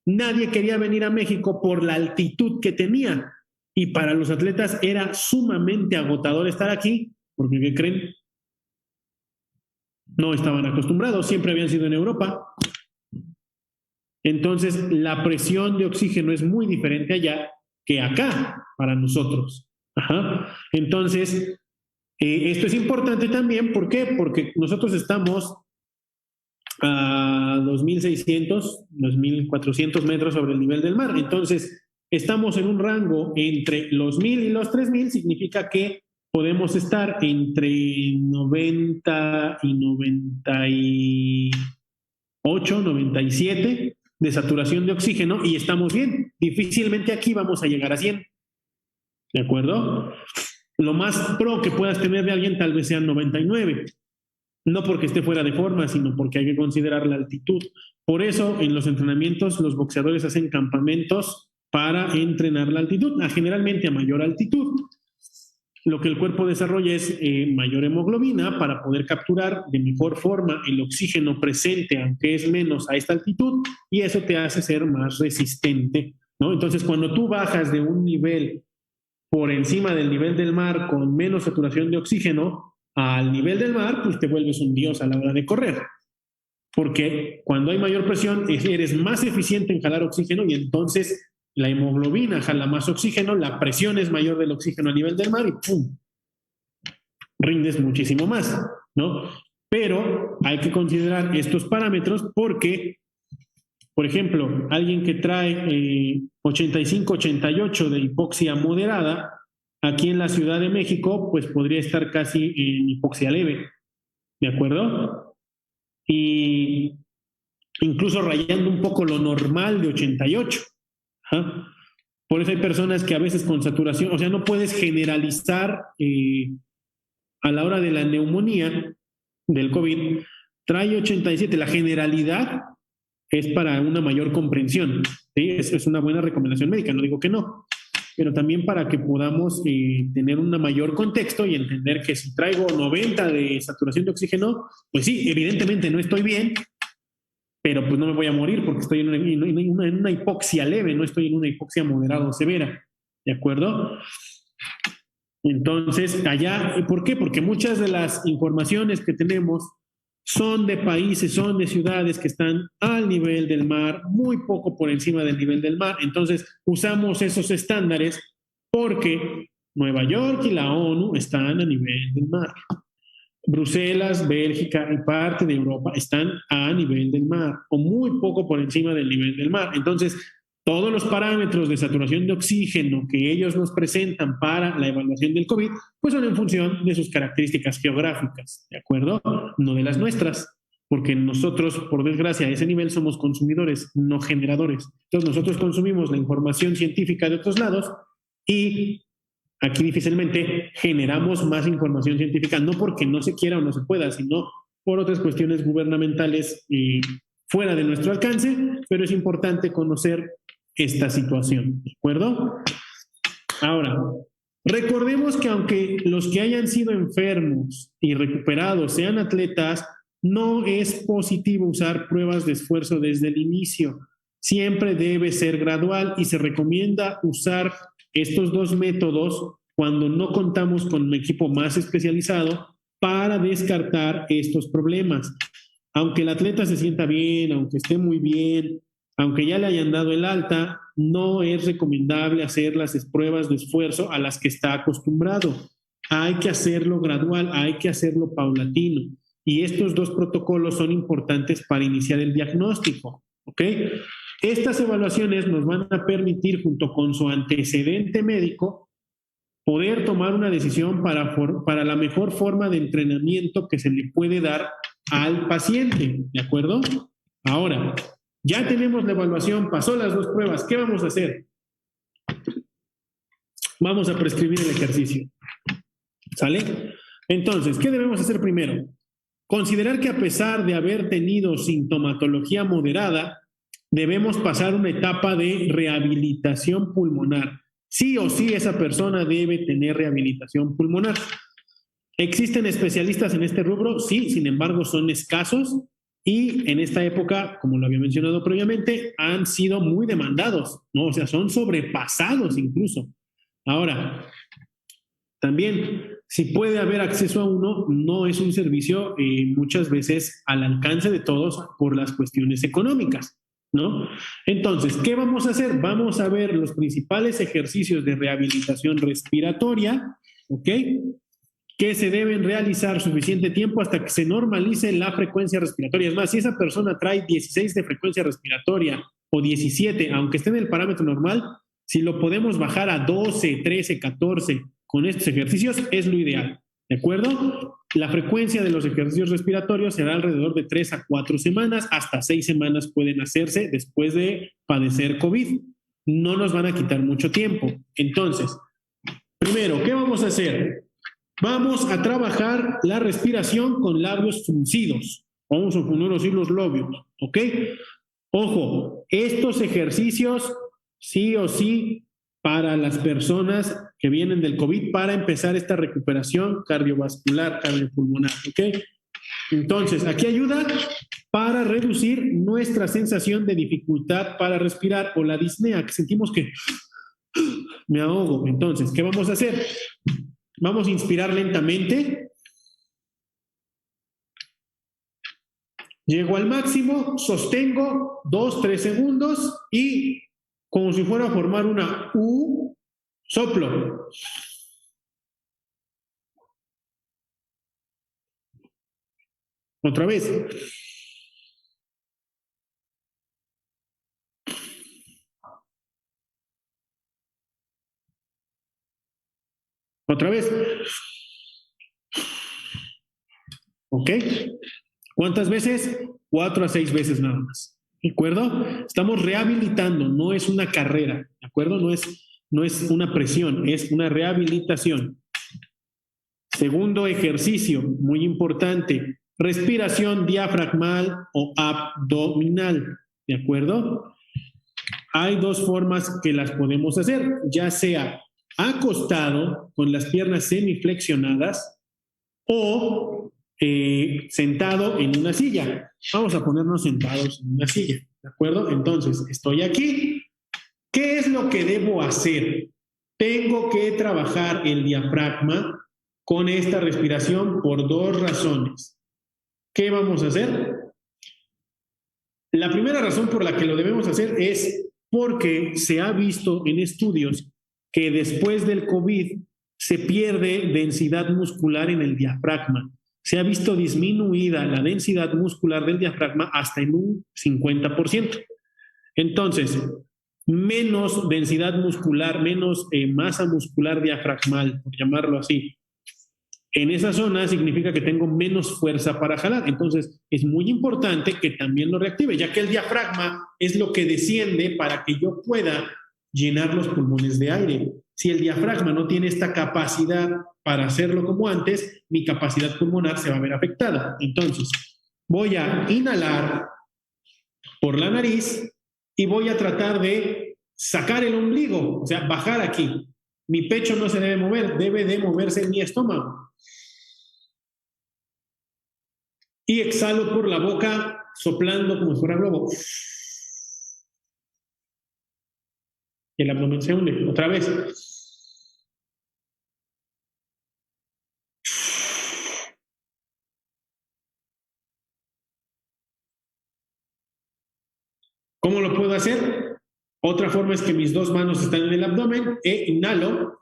nadie quería venir a México por la altitud que tenía. Y para los atletas era sumamente agotador estar aquí, porque ¿qué creen? No estaban acostumbrados, siempre habían sido en Europa. Entonces, la presión de oxígeno es muy diferente allá que acá para nosotros. Ajá. Entonces, esto es importante también, ¿por qué? Porque nosotros estamos a 2.600, 2.400 metros sobre el nivel del mar. Entonces, estamos en un rango entre los 1.000 y los 3.000, significa que podemos estar entre 90 y 98, 97 de saturación de oxígeno y estamos bien. Difícilmente aquí vamos a llegar a 100. ¿De acuerdo? Lo más pro que puedas tener de alguien tal vez sean 99. No porque esté fuera de forma, sino porque hay que considerar la altitud. Por eso, en los entrenamientos, los boxeadores hacen campamentos para entrenar la altitud, generalmente a mayor altitud. Lo que el cuerpo desarrolla es mayor hemoglobina para poder capturar de mejor forma el oxígeno presente, aunque es menos a esta altitud, y eso te hace ser más resistente, ¿no? Entonces, cuando tú bajas de un nivel por encima del nivel del mar con menos saturación de oxígeno al nivel del mar, pues te vuelves un dios a la hora de correr. Porque cuando hay mayor presión, eres más eficiente en jalar oxígeno y entonces la hemoglobina jala más oxígeno, la presión es mayor del oxígeno a nivel del mar y ¡pum! Rindes muchísimo más, ¿no? Pero hay que considerar estos parámetros porque, por ejemplo, alguien que trae 85, 88 de hipoxia moderada, aquí en la Ciudad de México, pues podría estar casi en hipoxia leve, ¿de acuerdo? Y incluso rayando un poco lo normal de 88. ¿Ah? Por eso hay personas que a veces con saturación, o sea, no puedes generalizar a la hora de la neumonía del COVID, trae 87, la generalidad es para una mayor comprensión, ¿sí? Es una buena recomendación médica, no digo que no, pero también para que podamos tener un mayor contexto y entender que si traigo 90 de saturación de oxígeno, pues sí, evidentemente no estoy bien, pero pues no me voy a morir porque estoy en una hipoxia leve, no estoy en una hipoxia moderada o severa, ¿de acuerdo? Entonces, allá, ¿por qué? Porque muchas de las informaciones que tenemos son de países, son de ciudades que están al nivel del mar, muy poco por encima del nivel del mar. Entonces, usamos esos estándares porque Nueva York y la ONU están a nivel del mar. Bruselas, Bélgica y parte de Europa están a nivel del mar o muy poco por encima del nivel del mar. Entonces, todos los parámetros de saturación de oxígeno que ellos nos presentan para la evaluación del COVID, pues son en función de sus características geográficas, ¿de acuerdo? No de las nuestras, porque nosotros, por desgracia, a ese nivel somos consumidores, no generadores. Entonces, nosotros consumimos la información científica de otros lados y aquí difícilmente generamos más información científica, no porque no se quiera o no se pueda, sino por otras cuestiones gubernamentales fuera de nuestro alcance, pero es importante conocer esta situación, ¿de acuerdo? Ahora, recordemos que aunque los que hayan sido enfermos y recuperados sean atletas, no es positivo usar pruebas de esfuerzo desde el inicio. Siempre debe ser gradual y se recomienda usar estos dos métodos cuando no contamos con un equipo más especializado para descartar estos problemas. Aunque el atleta se sienta bien, aunque esté muy bien, aunque ya le hayan dado el alta, no es recomendable hacer las pruebas de esfuerzo a las que está acostumbrado. Hay que hacerlo gradual, hay que hacerlo paulatino. Y estos dos protocolos son importantes para iniciar el diagnóstico, ¿ok? Estas evaluaciones nos van a permitir, junto con su antecedente médico, poder tomar una decisión para la mejor forma de entrenamiento que se le puede dar al paciente, ¿de acuerdo? Ahora, ya tenemos la evaluación, pasó las dos pruebas, ¿qué vamos a hacer? Vamos a prescribir el ejercicio, ¿sale? Entonces, ¿qué debemos hacer primero? Considerar que a pesar de haber tenido sintomatología moderada, debemos pasar una etapa de rehabilitación pulmonar. Sí o sí esa persona debe tener rehabilitación pulmonar. ¿Existen especialistas en este rubro? Sí, sin embargo son escasos y en esta época, como lo había mencionado previamente, han sido muy demandados, ¿no? O sea, son sobrepasados incluso. Ahora, también, si puede haber acceso a uno, no es un servicio muchas veces al alcance de todos por las cuestiones económicas, ¿no? Entonces, ¿qué vamos a hacer? Vamos a ver los principales ejercicios de rehabilitación respiratoria, ¿ok? Que se deben realizar suficiente tiempo hasta que se normalice la frecuencia respiratoria. Es más, si esa persona trae 16 de frecuencia respiratoria o 17, aunque esté en el parámetro normal, si lo podemos bajar a 12, 13, 14 con estos ejercicios, es lo ideal. ¿De acuerdo? La frecuencia de los ejercicios respiratorios será alrededor de 3 a 4 semanas, hasta 6 semanas pueden hacerse después de padecer COVID. No nos van a quitar mucho tiempo. Entonces, primero, ¿qué vamos a hacer? Vamos a trabajar la respiración con labios fruncidos. Vamos a fruncir los labios, ¿ok? Ojo, estos ejercicios sí o sí para las personas que vienen del COVID para empezar esta recuperación cardiovascular, cardiopulmonar, ¿ok? Entonces, aquí ayuda para reducir nuestra sensación de dificultad para respirar o la disnea, que sentimos que me ahogo. Entonces, ¿qué vamos a hacer? Vamos a inspirar lentamente. Llego al máximo, sostengo 2, 3 segundos y como si fuera a formar una U, soplo. Otra vez. Otra vez. ¿Ok? ¿Cuántas veces? 4 a 6 veces nada más. ¿De acuerdo? Estamos rehabilitando, no es una carrera. ¿De acuerdo? No es una presión, es una rehabilitación. Segundo ejercicio, muy importante, respiración diafragmal o abdominal. ¿De acuerdo? Hay dos formas que las podemos hacer, ya sea acostado con las piernas semiflexionadas o sentado en una silla. Vamos a ponernos sentados en una silla, ¿de acuerdo? Entonces, estoy aquí. ¿Qué es lo que debo hacer? Tengo que trabajar el diafragma con esta respiración por dos razones. ¿Qué vamos a hacer? La primera razón por la que lo debemos hacer es porque se ha visto en estudios que después del COVID se pierde densidad muscular en el diafragma. Se ha visto disminuida la densidad muscular del diafragma hasta en un 50%. Entonces, menos densidad muscular, menos masa muscular diafragmal, por llamarlo así, en esa zona significa que tengo menos fuerza para jalar. Entonces, es muy importante que también lo reactive, ya que el diafragma es lo que desciende para que yo pueda llenar los pulmones de aire. Si el diafragma no tiene esta capacidad para hacerlo como antes, mi capacidad pulmonar se va a ver afectada. Entonces, voy a inhalar por la nariz y voy a tratar de sacar el ombligo, o sea, bajar aquí. Mi pecho no se debe mover, debe de moverse mi estómago. Y exhalo por la boca, soplando como si fuera globo. Y el abdomen se hunde. Otra vez. ¿Cómo lo puedo hacer? Otra forma es que mis dos manos están en el abdomen e inhalo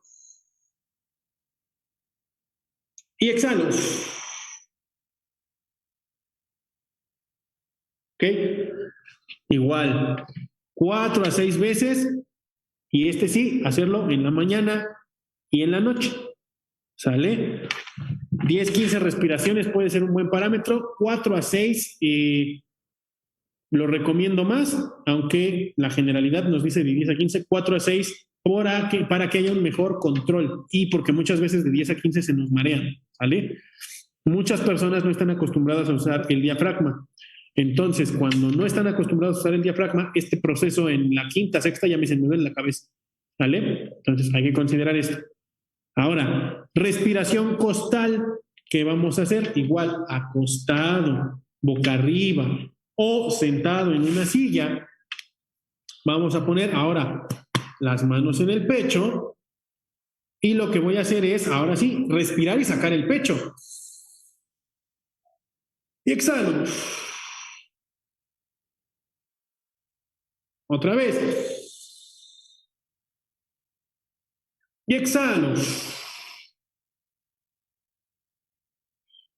y exhalo. ¿Ok? Igual, 4 a 6 veces y este sí, hacerlo en la mañana y en la noche. ¿Sale? 10, 15 respiraciones puede ser un buen parámetro. 4 a 6 lo recomiendo más, aunque la generalidad nos dice de 10 a 15, 4 a 6 para que haya un mejor control y porque muchas veces de 10 a 15 se nos marean, ¿vale? Muchas personas no están acostumbradas a usar el diafragma. Entonces, cuando no están acostumbrados a usar el diafragma, este proceso en la quinta, sexta ya me se me duele la cabeza, ¿vale? Entonces hay que considerar esto. Ahora, respiración costal, ¿qué vamos a hacer? Igual, acostado. boca arriba o sentado en una silla, vamos a poner ahora las manos en el pecho y lo que voy a hacer es, ahora sí, respirar y sacar el pecho. Y exhalo. Otra vez. Y exhalo.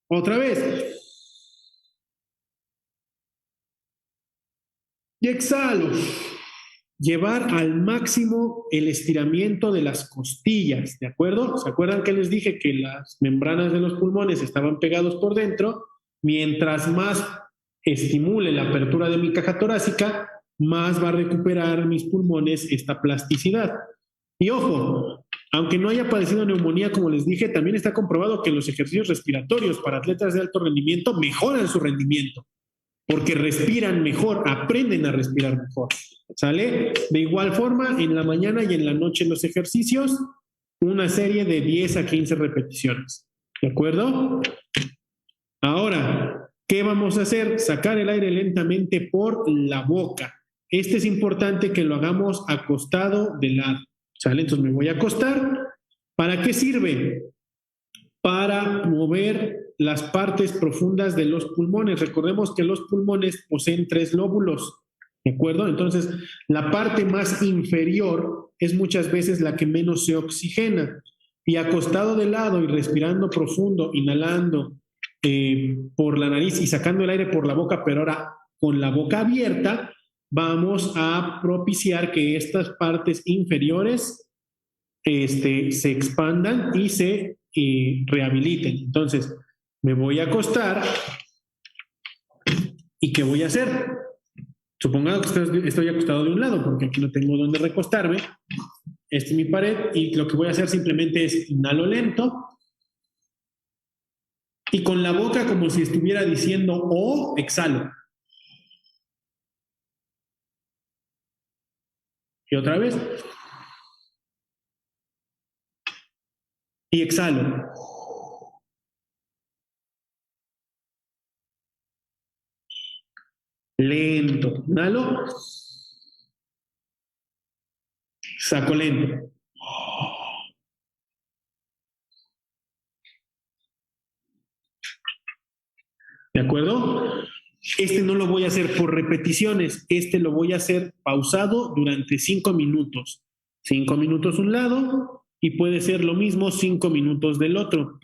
Otra vez. Y exhalo. Llevar al máximo el estiramiento de las costillas, ¿de acuerdo? ¿Se acuerdan que les dije que las membranas de los pulmones estaban pegados por dentro? Mientras más estimule la apertura de mi caja torácica, más va a recuperar mis pulmones esta plasticidad. Y ojo, aunque no haya padecido neumonía, como les dije, también está comprobado que los ejercicios respiratorios para atletas de alto rendimiento mejoran su rendimiento, porque respiran mejor, aprenden a respirar mejor. ¿Sale? De igual forma, en la mañana y en la noche los ejercicios, una serie de 10 a 15 repeticiones. ¿De acuerdo? Ahora, ¿qué vamos a hacer? Sacar el aire lentamente por la boca. Este es importante que lo hagamos acostado de lado. ¿Sale? Entonces me voy a acostar. ¿Para qué sirve? Para mover las partes profundas de los pulmones. Recordemos que los pulmones poseen 3 lóbulos. ¿De acuerdo? Entonces, la parte más inferior es muchas veces la que menos se oxigena. Y acostado de lado y respirando profundo, inhalando por la nariz y sacando el aire por la boca, pero ahora con la boca abierta, vamos a propiciar que estas partes inferiores se expandan y se rehabiliten. Entonces, me voy a acostar y ¿qué voy a hacer? Supongamos que estoy acostado de un lado, porque aquí no tengo dónde recostarme. Esta es mi pared y lo que voy a hacer simplemente es inhalo lento y con la boca como si estuviera diciendo "oh", exhalo. Y otra vez. Y exhalo. Lento. Inhalo. Saco lento. ¿De acuerdo? Este no lo voy a hacer por repeticiones. Este lo voy a hacer pausado durante 5 minutos. 5 minutos un lado y puede ser lo mismo 5 minutos del otro.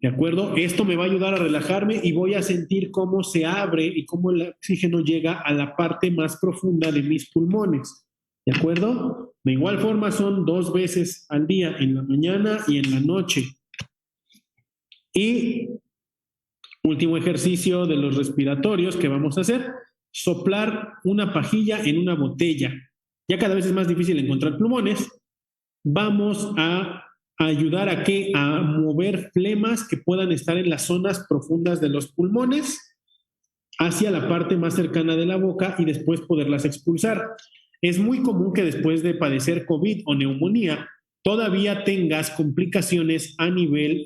¿De acuerdo? Esto me va a ayudar a relajarme y voy a sentir cómo se abre y cómo el oxígeno llega a la parte más profunda de mis pulmones. ¿De acuerdo? De igual forma son 2 veces al día, en la mañana y en la noche. Y último ejercicio de los respiratorios que vamos a hacer, soplar una pajilla en una botella. Ya cada vez es más difícil encontrar pulmones. Vamos a ayudar a mover flemas que puedan estar en las zonas profundas de los pulmones hacia la parte más cercana de la boca y después poderlas expulsar. Es muy común que después de padecer COVID o neumonía todavía tengas complicaciones a nivel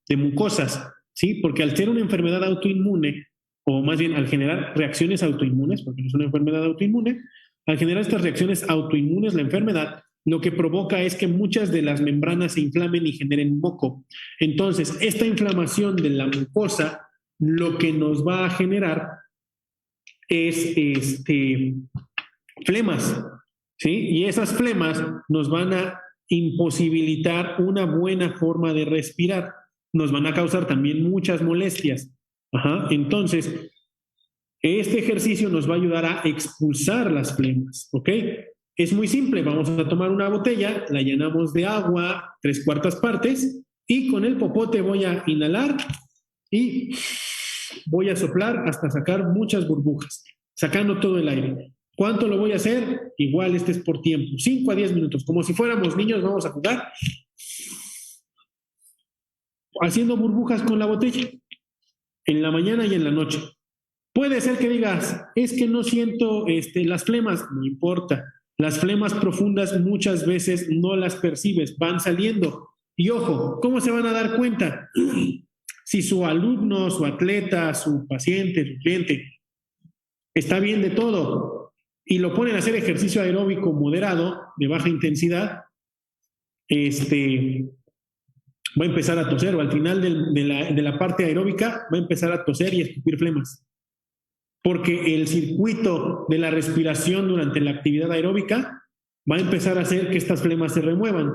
de mucosas, ¿sí? Porque al ser una enfermedad autoinmune, o más bien al generar reacciones autoinmunes, porque no es una enfermedad autoinmune, al generar estas reacciones autoinmunes la enfermedad, lo que provoca es que muchas de las membranas se inflamen y generen moco. Entonces, esta inflamación de la mucosa lo que nos va a generar es flemas, ¿sí? Y esas flemas nos van a imposibilitar una buena forma de respirar. Nos van a causar también muchas molestias. Entonces, este ejercicio nos va a ayudar a expulsar las flemas, ¿ok? Es muy simple, vamos a tomar una botella, la llenamos de agua, 3/4 partes, y con el popote voy a inhalar y voy a soplar hasta sacar muchas burbujas, sacando todo el aire. ¿Cuánto lo voy a hacer? Igual este es por tiempo, 5 a 10 minutos, como si fuéramos niños, vamos a jugar, haciendo burbujas con la botella, en la mañana y en la noche. Puede ser que digas, es que no siento las flemas, no importa. Las flemas profundas muchas veces no las percibes, van saliendo. Y ojo, ¿cómo se van a dar cuenta? si su alumno, su atleta, su paciente, su cliente está bien de todo y lo ponen a hacer ejercicio aeróbico moderado de baja intensidad, va a empezar a toser, o al final de la parte aeróbica va a empezar a toser y a escupir flemas. Porque el circuito de la respiración durante la actividad aeróbica va a empezar a hacer que estas flemas se remuevan.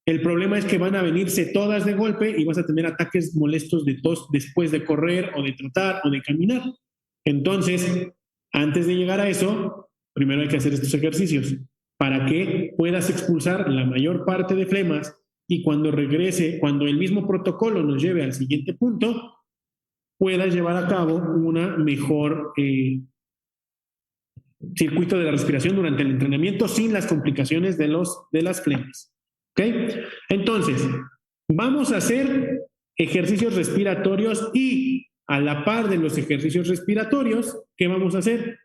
El problema es que van a venirse todas de golpe y vas a tener ataques molestos de tos después de correr o de trotar o de caminar. Entonces, antes de llegar a eso, primero hay que hacer estos ejercicios para que puedas expulsar la mayor parte de flemas y cuando regrese, cuando el mismo protocolo nos lleve al siguiente punto, puedas llevar a cabo una mejor circuito de la respiración durante el entrenamiento sin las complicaciones de las flemas. ¿Okay? Entonces, vamos a hacer ejercicios respiratorios y a la par de los ejercicios respiratorios, ¿qué vamos a hacer?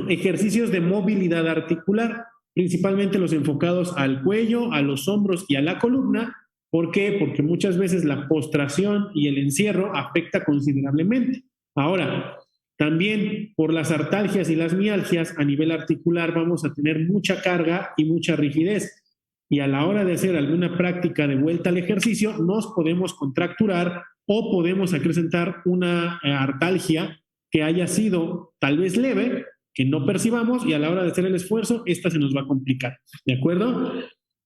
Ejercicios de movilidad articular, principalmente los enfocados al cuello, a los hombros y a la columna. ¿Por qué? Porque muchas veces la postración y el encierro afecta considerablemente. Ahora, también por las artalgias y las mialgias a nivel articular vamos a tener mucha carga y mucha rigidez. Y a la hora de hacer alguna práctica de vuelta al ejercicio, nos podemos contracturar o podemos acrecentar una artalgia que haya sido tal vez leve, que no percibamos, y a la hora de hacer el esfuerzo, esta se nos va a complicar. ¿De acuerdo?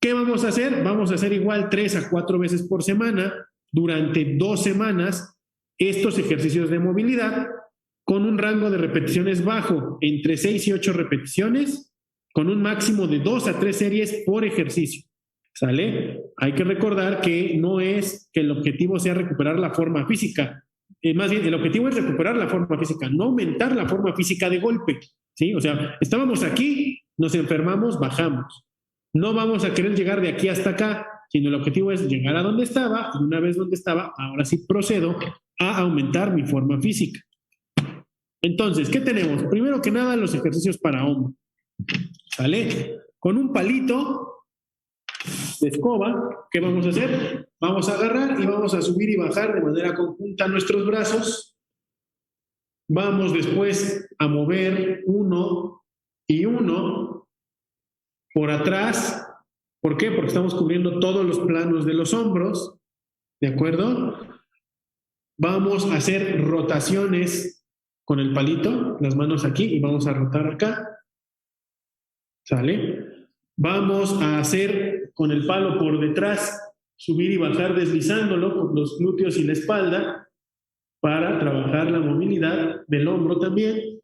¿Qué vamos a hacer? Vamos a hacer igual 3 a 4 veces por semana, durante 2 semanas, estos ejercicios de movilidad, con un rango de repeticiones bajo, entre 6 y 8 repeticiones, con un máximo de 2 a 3 series por ejercicio. ¿Sale? Hay que recordar que no es que el objetivo sea recuperar la forma física. Más bien, el objetivo es recuperar la forma física, no aumentar la forma física de golpe. ¿Sí? O sea, estábamos aquí, nos enfermamos, bajamos. No vamos a querer llegar de aquí hasta acá, sino el objetivo es llegar a donde estaba, y una vez donde estaba, ahora sí procedo a aumentar mi forma física. Entonces, ¿qué tenemos? Primero que nada, los ejercicios para hombro. ¿Sale? Con un palito de escoba, ¿qué vamos a hacer? Vamos a agarrar y vamos a subir y bajar de manera conjunta nuestros brazos. Vamos después a mover 1 y 1 por atrás. ¿Por qué? Porque estamos cubriendo todos los planos de los hombros. ¿De acuerdo? Vamos a hacer rotaciones con el palito, las manos aquí, y vamos a rotar acá. ¿Sale? Vamos a hacer con el palo por detrás, subir y bajar deslizándolo con los glúteos y la espalda para trabajar la movilidad del hombro también.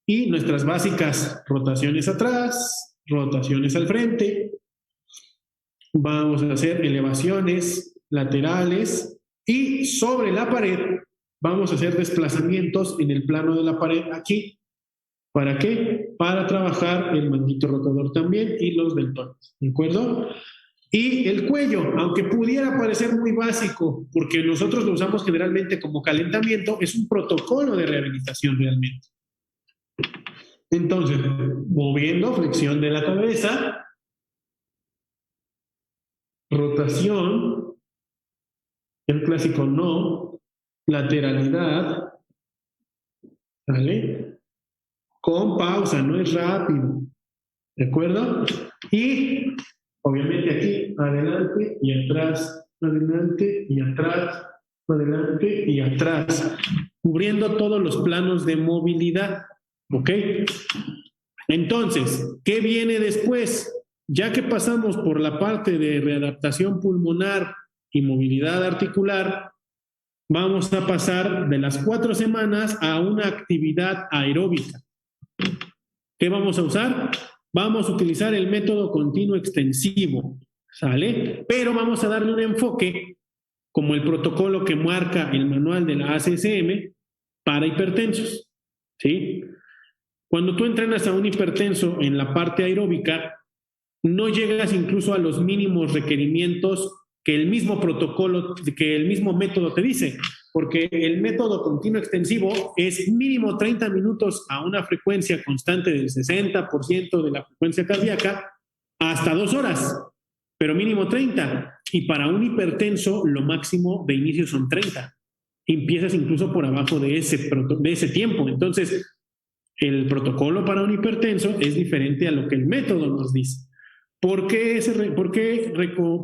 Y nuestras básicas rotaciones atrás, rotaciones al frente. Vamos a hacer elevaciones laterales y sobre la pared vamos a hacer desplazamientos en el plano de la pared aquí. ¿Para qué? Para trabajar el manguito rotador también y los deltoides, ¿de acuerdo? Y el cuello, aunque pudiera parecer muy básico, porque nosotros lo usamos generalmente como calentamiento, es un protocolo de rehabilitación realmente. Entonces, moviendo, flexión de la cabeza, rotación, el clásico no, lateralidad, ¿vale? Con pausa, no es rápido, ¿de acuerdo? Y obviamente aquí, adelante y atrás, adelante y atrás, adelante y atrás, cubriendo todos los planos de movilidad, ¿ok? Entonces, ¿qué viene después? Ya que pasamos por la parte de readaptación pulmonar y movilidad articular, vamos a pasar de las 4 semanas a una actividad aeróbica. ¿Qué vamos a usar? Vamos a utilizar el método continuo extensivo, ¿sale? Pero vamos a darle un enfoque como el protocolo que marca el manual de la ACSM para hipertensos, ¿sí? Cuando tú entrenas a un hipertenso en la parte aeróbica, no llegas incluso a los mínimos requerimientos que el mismo protocolo, que el mismo método te dice, porque el método continuo extensivo es mínimo 30 minutos a una frecuencia constante del 60% de la frecuencia cardíaca hasta 2 horas, pero mínimo 30. Y para un hipertenso lo máximo de inicio son 30. empiezas incluso por abajo de ese tiempo. Entonces, el protocolo para un hipertenso es diferente a lo que el método nos dice. ¿Por qué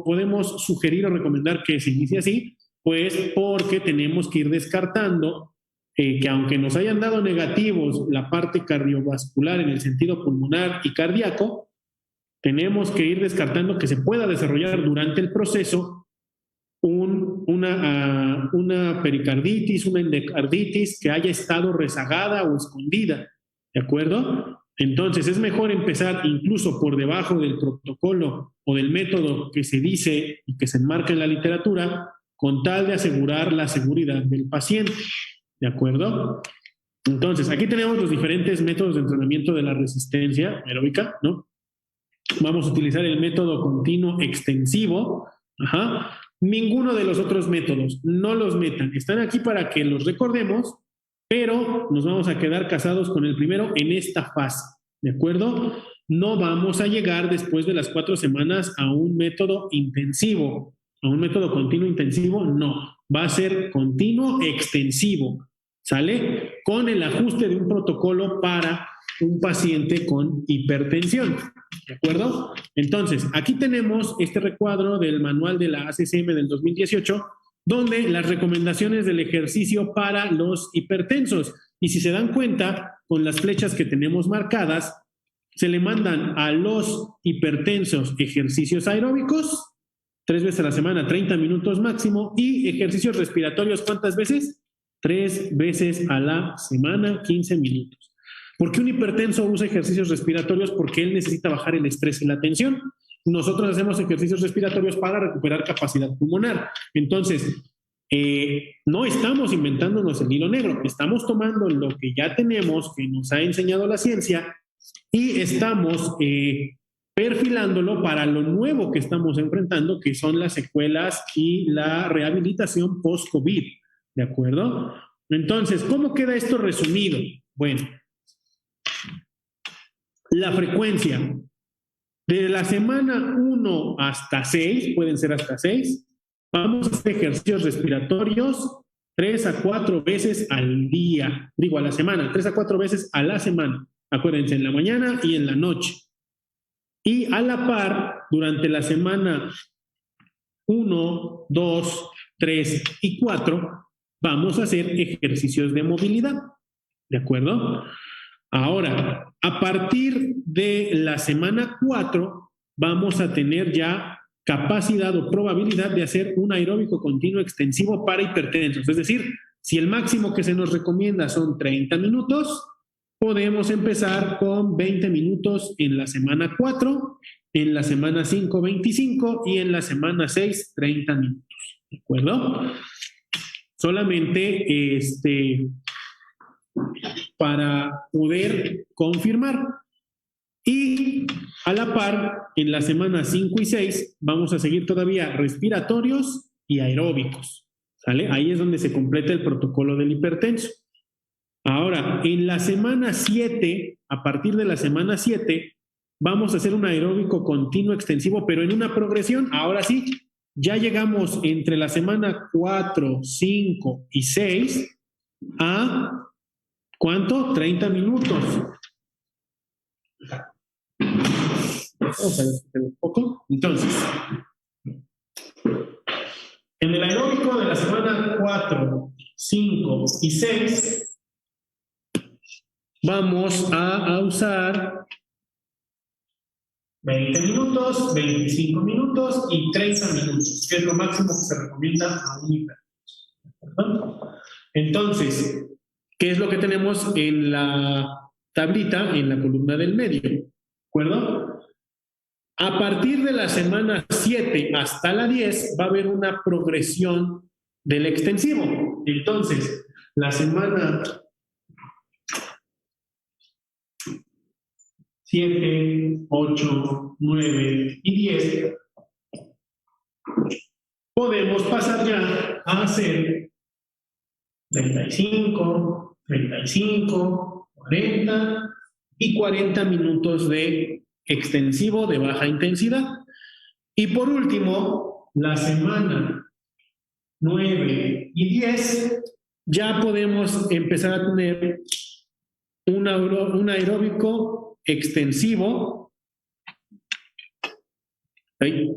podemos sugerir o recomendar que se inicie así? Pues porque tenemos que ir descartando que aunque nos hayan dado negativos la parte cardiovascular en el sentido pulmonar y cardíaco, tenemos que ir descartando que se pueda desarrollar durante el proceso una pericarditis, una endocarditis que haya estado rezagada o escondida, ¿de acuerdo? Entonces es mejor empezar incluso por debajo del protocolo o del método que se dice y que se enmarca en la literatura, con tal de asegurar la seguridad del paciente, ¿de acuerdo? Entonces, aquí tenemos los diferentes métodos de entrenamiento de la resistencia aeróbica, ¿no? Vamos a utilizar el método continuo extensivo. Ninguno de los otros métodos, no los metan. Están aquí para que los recordemos, pero nos vamos a quedar casados con el primero en esta fase, ¿de acuerdo? No vamos a llegar después de las 4 semanas a un método intensivo, a un método continuo intensivo, no. Va a ser continuo extensivo, ¿sale? Con el ajuste de un protocolo para un paciente con hipertensión, ¿de acuerdo? Entonces, aquí tenemos este recuadro del manual de la ACCM del 2018, donde las recomendaciones del ejercicio para los hipertensos. Y si se dan cuenta, con las flechas que tenemos marcadas, se le mandan a los hipertensos ejercicios aeróbicos, 3 veces a la semana, 30 minutos máximo, y ejercicios respiratorios, ¿cuántas veces? 3 veces a la semana, 15 minutos. ¿Por qué un hipertenso usa ejercicios respiratorios? Porque él necesita bajar el estrés y la tensión. Nosotros hacemos ejercicios respiratorios para recuperar capacidad pulmonar. Entonces, no estamos inventándonos el hilo negro, estamos tomando lo que ya tenemos, que nos ha enseñado la ciencia, y estamos perfilándolo para lo nuevo que estamos enfrentando, que son las secuelas y la rehabilitación post-COVID, ¿de acuerdo? Entonces, ¿cómo queda esto resumido? Bueno, la frecuencia de la semana 1 hasta 6, pueden ser hasta 6, vamos a hacer ejercicios respiratorios 3 a 4 veces al día, digo a la semana, 3 a 4 veces a la semana, acuérdense, en la mañana y en la noche. Y a la par, durante la semana 1, 2, 3 y 4, vamos a hacer ejercicios de movilidad, ¿de acuerdo? Ahora, a partir de la semana 4, vamos a tener ya capacidad o probabilidad de hacer un aeróbico continuo extensivo para hipertensos. Es decir, si el máximo que se nos recomienda son 30 minutos, podemos empezar con 20 minutos en la semana 4, en la semana 5, 25 y en la semana 6, 30 minutos. ¿De acuerdo? Solamente para poder confirmar. Y a la par, en la semana 5 y 6, vamos a seguir todavía respiratorios y aeróbicos, ¿sale? Ahí es donde se completa el protocolo del hipertenso. Ahora, en la semana 7, a partir de la semana 7, vamos a hacer un aeróbico continuo extensivo, pero en una progresión. Ahora sí, ya llegamos entre la semana 4, 5 y 6 a ¿cuánto? 30 minutos. Vamos a ver un poco. Entonces, en el aeróbico de la semana 4, 5 y 6, vamos a usar 20 minutos, 25 minutos y 30 minutos, que es lo máximo que se recomienda a un hipertenso. Entonces, ¿qué es lo que tenemos en la tablita, en la columna del medio? ¿De acuerdo? A partir de la semana 7 hasta la 10 va a haber una progresión del extensivo. Entonces, la semana 7, 8, 9 y 10 podemos pasar ya a hacer 35, 35, 40 y 40 minutos de extensivo de baja intensidad. Y por último, la semana 9 y 10, ya podemos empezar a tener un aeróbico extensivo. Ahí.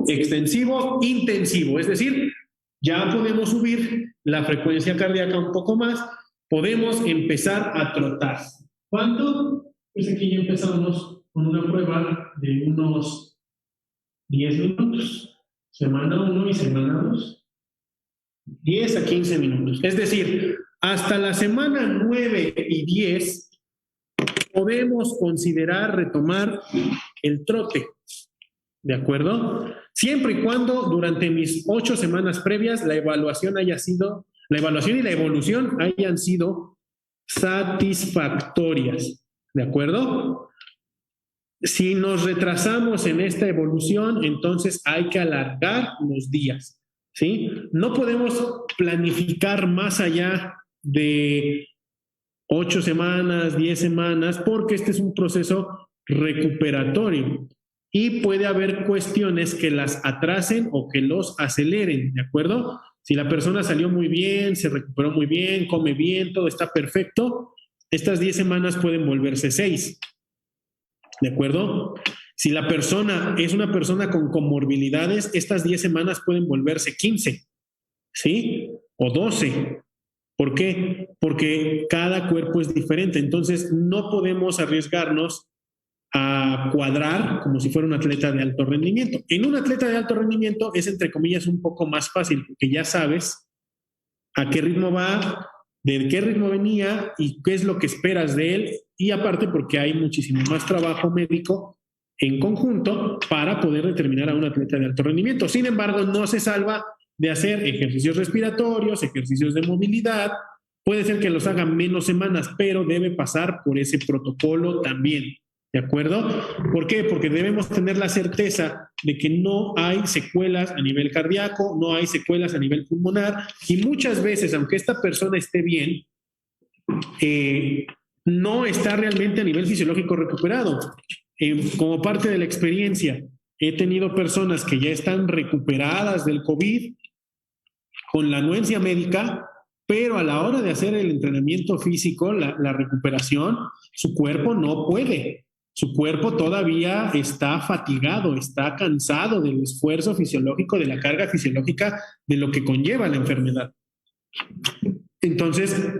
Extensivo, intensivo, es decir, ya podemos subir la frecuencia cardíaca un poco más, podemos empezar a trotar. ¿Cuánto? Pues aquí ya empezamos con una prueba de unos 10 minutos, semana 1 y semana 2. 10 a 15 minutos. Es decir, hasta la semana 9 y 10 podemos considerar retomar el trote. ¿De acuerdo? Siempre y cuando durante mis 8 semanas previas la evaluación y la evolución hayan sido satisfactorias. ¿De acuerdo? Si nos retrasamos en esta evolución, entonces hay que alargar los días. ¿Sí? No podemos planificar más allá de 8 semanas, 10 semanas, porque este es un proceso recuperatorio y puede haber cuestiones que las atrasen o que los aceleren, ¿de acuerdo? Si la persona salió muy bien, se recuperó muy bien, come bien, todo está perfecto, estas 10 semanas pueden volverse 6, ¿de acuerdo? Si la persona es una persona con comorbilidades, estas 10 semanas pueden volverse 15, ¿sí? O 12. ¿Por qué? Porque cada cuerpo es diferente. Entonces, no podemos arriesgarnos a cuadrar como si fuera un atleta de alto rendimiento. En un atleta de alto rendimiento es, entre comillas, un poco más fácil, porque ya sabes a qué ritmo va, de qué ritmo venía y qué es lo que esperas de él. Y aparte porque hay muchísimo más trabajo médico en conjunto para poder determinar a un atleta de alto rendimiento. Sin embargo, no se salva de hacer ejercicios respiratorios, ejercicios de movilidad. Puede ser que los haga menos semanas, pero debe pasar por ese protocolo también. ¿De acuerdo? ¿Por qué? Porque debemos tener la certeza de que no hay secuelas a nivel cardíaco, no hay secuelas a nivel pulmonar y muchas veces, aunque esta persona esté bien, no está realmente a nivel fisiológico recuperado. Como parte de la experiencia, he tenido personas que ya están recuperadas del COVID con la anuencia médica, pero a la hora de hacer el entrenamiento físico, la recuperación, su cuerpo no puede. Su cuerpo todavía está fatigado, está cansado del esfuerzo fisiológico, de la carga fisiológica, de lo que conlleva la enfermedad. Entonces,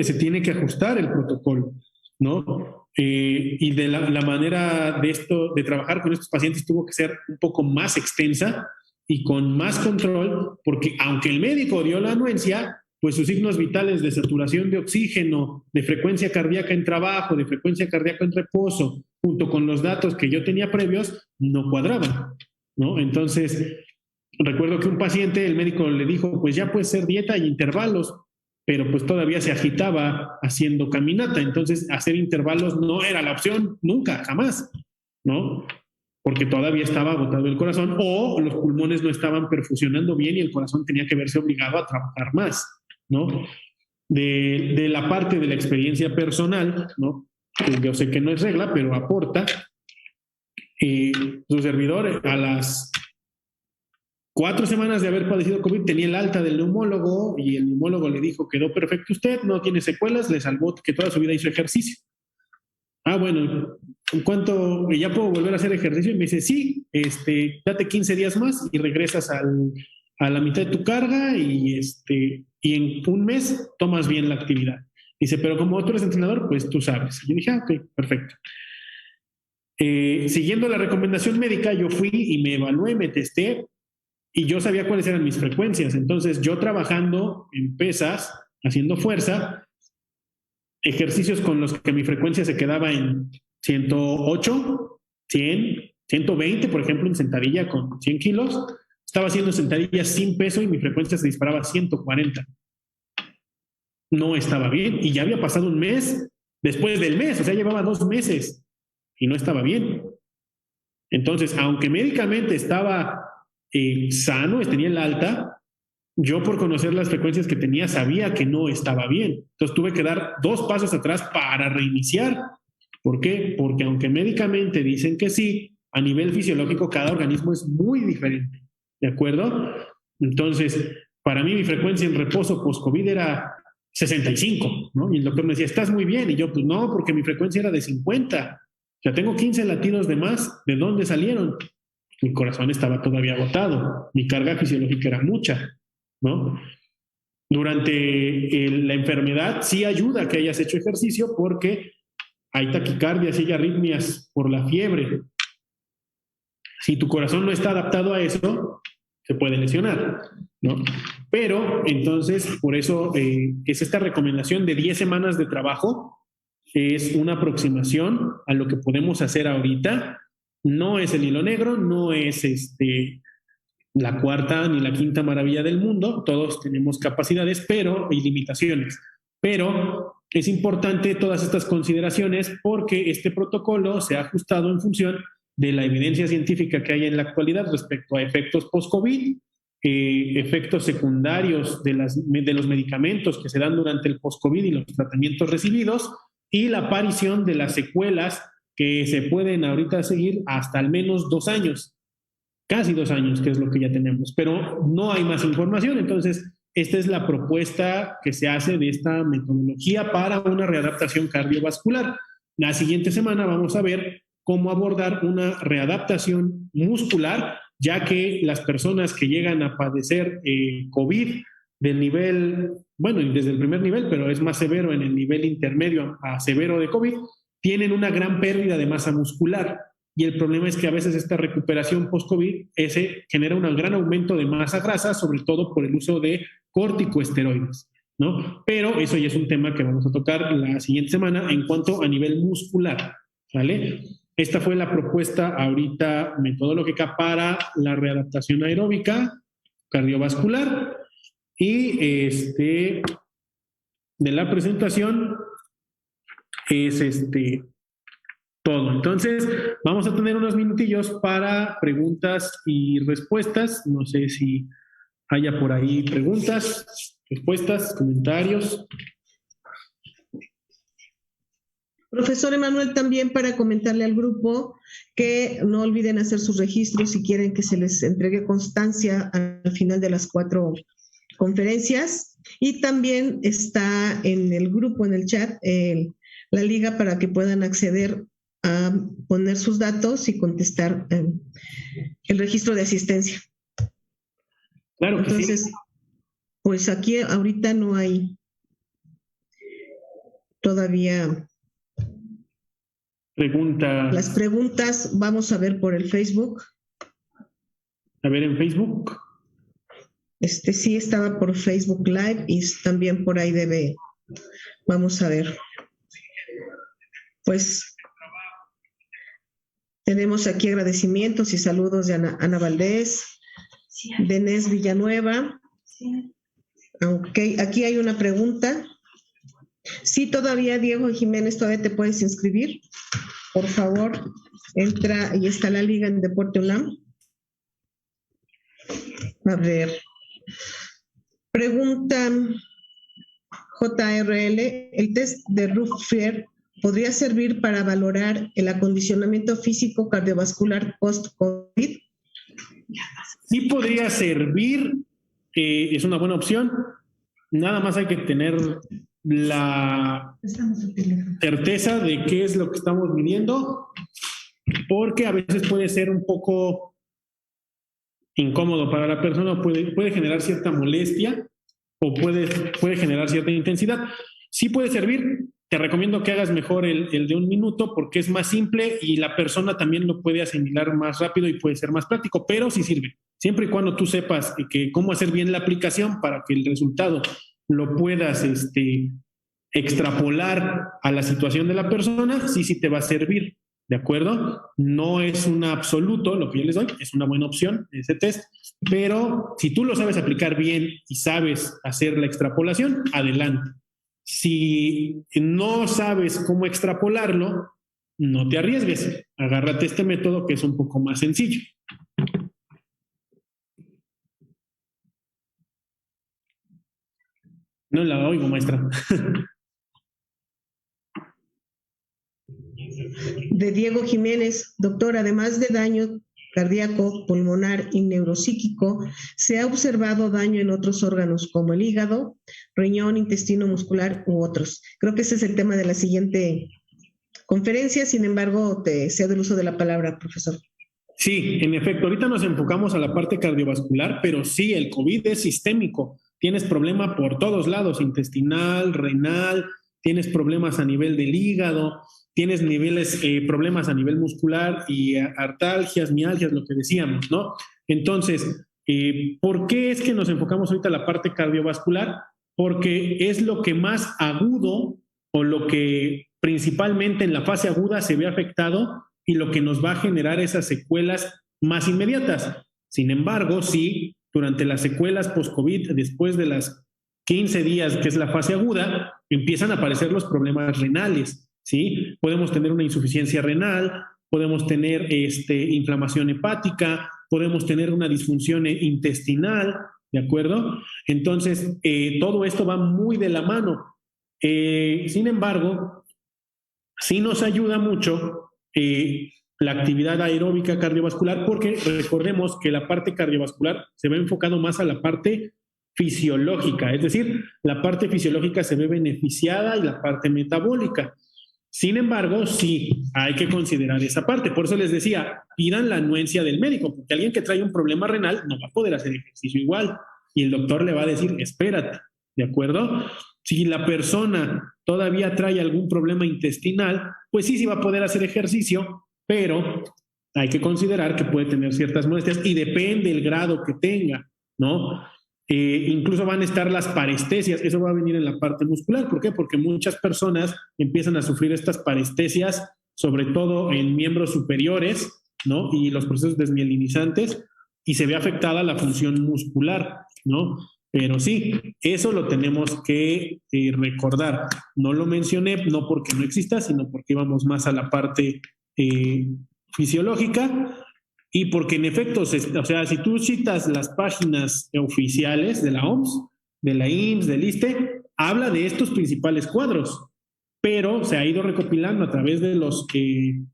se tiene que ajustar el protocolo, ¿no? Y de la manera de trabajar con estos pacientes tuvo que ser un poco más extensa y con más control, porque aunque el médico dio la anuencia, pues sus signos vitales de saturación de oxígeno, de frecuencia cardíaca en trabajo, de frecuencia cardíaca en reposo, junto con los datos que yo tenía previos, no cuadraban, ¿no? Entonces, recuerdo que un paciente, el médico le dijo, pues ya puede ser dieta y intervalos, pero pues todavía se agitaba haciendo caminata, entonces hacer intervalos no era la opción nunca, jamás, ¿no? Porque todavía estaba agotado el corazón o los pulmones no estaban perfusionando bien y el corazón tenía que verse obligado a trabajar más, ¿no? De la parte de la experiencia personal, ¿no? Que yo sé que no es regla, pero aporta. Su servidor a las 4 semanas de haber padecido COVID tenía el alta del neumólogo y el neumólogo le dijo, quedó perfecto usted, no tiene secuelas, le salvó que toda su vida hizo ejercicio. Bueno, ¿en cuánto ya puedo volver a hacer ejercicio? Y me dice, sí, date 15 días más y regresas a la mitad de tu carga y en un mes tomas bien la actividad. Dice, pero como tú eres entrenador, pues tú sabes. Y yo dije, ok, perfecto. Siguiendo la recomendación médica, yo fui y me evalué, me testé y yo sabía cuáles eran mis frecuencias. Entonces, yo trabajando en pesas, haciendo fuerza, ejercicios con los que mi frecuencia se quedaba en 108, 100, 120, por ejemplo, en sentadilla con 100 kilos. Estaba haciendo sentadillas sin peso y mi frecuencia se disparaba a 140. No estaba bien y ya había pasado un mes después del mes, o sea, llevaba 2 meses y no estaba bien. Entonces, aunque médicamente estaba sano, tenía el alta, yo por conocer las frecuencias que tenía sabía que no estaba bien. Entonces tuve que dar 2 pasos atrás para reiniciar, ¿Por qué? Porque aunque médicamente dicen que sí, a nivel fisiológico cada organismo es muy diferente, ¿de acuerdo? Entonces, para mí mi frecuencia en reposo post-COVID era 65, ¿no? Y el doctor me decía, estás muy bien. Y yo, pues no, porque mi frecuencia era de 50. O sea, tengo 15 latidos de más. ¿De dónde salieron? Mi corazón estaba todavía agotado. Mi carga fisiológica era mucha, ¿no? Durante la enfermedad sí ayuda a que hayas hecho ejercicio porque hay taquicardias y arritmias por la fiebre. Si tu corazón no está adaptado a eso, se puede lesionar, ¿no? Pero entonces, por eso es esta recomendación de 10 semanas de trabajo, es una aproximación a lo que podemos hacer ahorita. No es el hilo negro, no es la cuarta ni la quinta maravilla del mundo, todos tenemos capacidades, pero y limitaciones. Pero es importante todas estas consideraciones porque este protocolo se ha ajustado en función de la evidencia científica que hay en la actualidad respecto a efectos post-COVID, efectos secundarios de los medicamentos que se dan durante el post-COVID y los tratamientos recibidos, y la aparición de las secuelas que se pueden ahorita seguir hasta al menos 2 años, casi 2 años, que es lo que ya tenemos, pero no hay más información. Entonces, esta es la propuesta que se hace de esta metodología para una readaptación cardiovascular. La siguiente semana vamos a ver cómo abordar una readaptación muscular, ya que las personas que llegan a padecer COVID del nivel, bueno, desde el primer nivel, pero es más severo en el nivel intermedio a severo de COVID, tienen una gran pérdida de masa muscular. Y el problema es que a veces esta recuperación post-COVID genera un gran aumento de masa grasa, sobre todo por el uso de corticosteroides, ¿no? Pero eso ya es un tema que vamos a tocar la siguiente semana en cuanto a nivel muscular, ¿vale? Esta fue la propuesta ahorita metodológica para la readaptación aeróbica cardiovascular y de la presentación es todo. Entonces, vamos a tener unos minutillos para preguntas y respuestas. No sé si haya por ahí preguntas, respuestas, comentarios. Profesor Emanuel, también para comentarle al grupo que no olviden hacer sus registros si quieren que se les entregue constancia al final de las 4 conferencias. Y también está en el grupo, en el chat, la liga para que puedan acceder a poner sus datos y contestar el registro de asistencia. Claro que entonces, sí. Pues aquí ahorita no hay todavía preguntas. Las preguntas vamos a ver por el Facebook. A ver, en Facebook. Sí estaba por Facebook Live y también por ahí debe. Vamos a ver. Pues tenemos aquí agradecimientos y saludos de Ana Valdés, Denés Villanueva. Okay, aquí hay una pregunta. Sí, todavía, Diego Jiménez, todavía te puedes inscribir. Por favor, entra, ahí está la liga en Deporte UNAM. A ver. Pregunta JRL, ¿el test de Ruffier podría servir para valorar el acondicionamiento físico cardiovascular post-COVID? Sí podría servir, es una buena opción. Nada más hay que tener la certeza de qué es lo que estamos midiendo, porque a veces puede ser un poco incómodo para la persona, puede generar cierta molestia o puede generar cierta intensidad. Sí puede servir. Te recomiendo que hagas mejor el de 1 minuto porque es más simple y la persona también lo puede asimilar más rápido y puede ser más práctico, pero sí sirve. Siempre y cuando tú sepas cómo hacer bien la aplicación para que el resultado lo puedas extrapolar a la situación de la persona, sí te va a servir. ¿De acuerdo? No es un absoluto lo que yo les doy, es una buena opción ese test, pero si tú lo sabes aplicar bien y sabes hacer la extrapolación, adelante. Si no sabes cómo extrapolarlo, no te arriesgues. Agárrate este método que es un poco más sencillo. No la oigo, maestra. de Diego Jiménez. Doctor, además de daño cardíaco, pulmonar y neuropsíquico, se ha observado daño en otros órganos como el hígado, riñón, intestino muscular u otros. Creo que ese es el tema de la siguiente conferencia. Sin embargo, te cedo el uso de la palabra, profesor. Sí, en efecto, ahorita nos enfocamos a la parte cardiovascular, pero sí, el COVID es sistémico. Tienes problema por todos lados, intestinal, renal, tienes problemas a nivel del hígado, tienes problemas a nivel muscular y artalgias, mialgias, lo que decíamos, ¿no? Entonces, ¿por qué es que nos enfocamos ahorita a la parte cardiovascular? Porque es lo que más agudo o lo que principalmente en la fase aguda se ve afectado y lo que nos va a generar esas secuelas más inmediatas. Sin embargo, sí, durante las secuelas post-COVID, después de las 15 días, que es la fase aguda, empiezan a aparecer los problemas renales, ¿sí? Podemos tener una insuficiencia renal, podemos tener inflamación hepática, podemos tener una disfunción intestinal, ¿de acuerdo? Entonces, todo esto va muy de la mano. Sin embargo, sí nos ayuda mucho la actividad aeróbica cardiovascular, porque recordemos que la parte cardiovascular se ve enfocado más a la parte fisiológica, es decir, la parte fisiológica se ve beneficiada y la parte metabólica. Sin embargo, sí hay que considerar esa parte. Por eso les decía, pidan la anuencia del médico, porque alguien que trae un problema renal no va a poder hacer ejercicio igual y el doctor le va a decir, espérate, ¿de acuerdo? Si la persona todavía trae algún problema intestinal, pues sí va a poder hacer ejercicio, pero hay que considerar que puede tener ciertas molestias y depende del grado que tenga, ¿no? Incluso van a estar las parestesias, eso va a venir en la parte muscular. ¿Por qué? Porque muchas personas empiezan a sufrir estas parestesias, sobre todo en miembros superiores, ¿no? Y los procesos desmielinizantes, y se ve afectada la función muscular, ¿no? Pero sí, eso lo tenemos que recordar. No lo mencioné, no porque no exista, sino porque íbamos más a la parte fisiológica y porque en efecto, o sea, si tú citas las páginas oficiales de la OMS, de la IMSS, del ISSSTE, habla de estos principales cuadros, pero se ha ido recopilando a través de los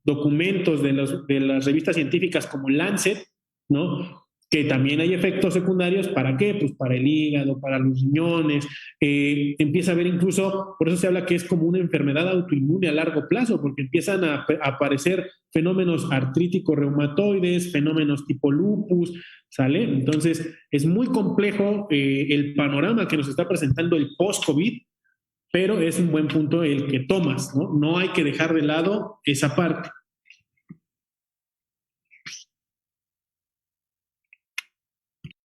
documentos de las revistas científicas como Lancet, ¿no? Que también hay efectos secundarios. ¿Para qué? Pues para el hígado, para los riñones. Empieza a haber incluso, por eso se habla que es como una enfermedad autoinmune a largo plazo, porque empiezan a aparecer fenómenos artríticos reumatoides, fenómenos tipo lupus, ¿sale? Entonces, es muy complejo el panorama que nos está presentando el post-COVID, pero es un buen punto el que tomas, ¿no? No hay que dejar de lado esa parte.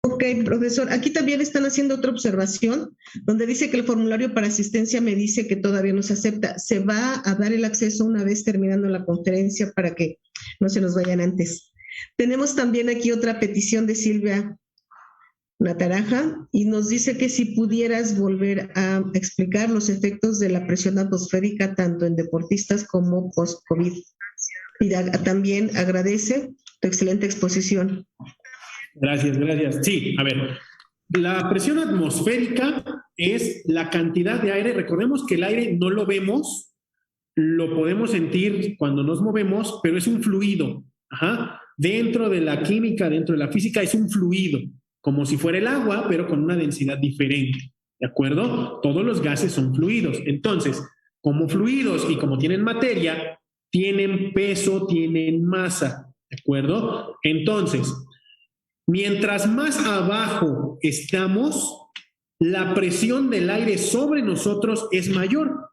Ok, profesor, aquí también están haciendo otra observación donde dice que el formulario para asistencia me dice que todavía no se acepta. Se va a dar el acceso una vez terminando la conferencia para que no se nos vayan antes. Tenemos también aquí otra petición de Silvia Nataraja y nos dice que si pudieras volver a explicar los efectos de la presión atmosférica tanto en deportistas como post-COVID. Y también agradece tu excelente exposición. Gracias, gracias. Sí, a ver, la presión atmosférica es la cantidad de aire. Recordemos que el aire no lo vemos, lo podemos sentir cuando nos movemos, pero es un fluido. Ajá. Dentro de la química, dentro de la física, es un fluido, como si fuera el agua, pero con una densidad diferente. ¿De acuerdo? Todos los gases son fluidos. Entonces, como fluidos y como tienen materia, tienen peso, tienen masa. ¿De acuerdo? Entonces, mientras más abajo estamos, la presión del aire sobre nosotros es mayor,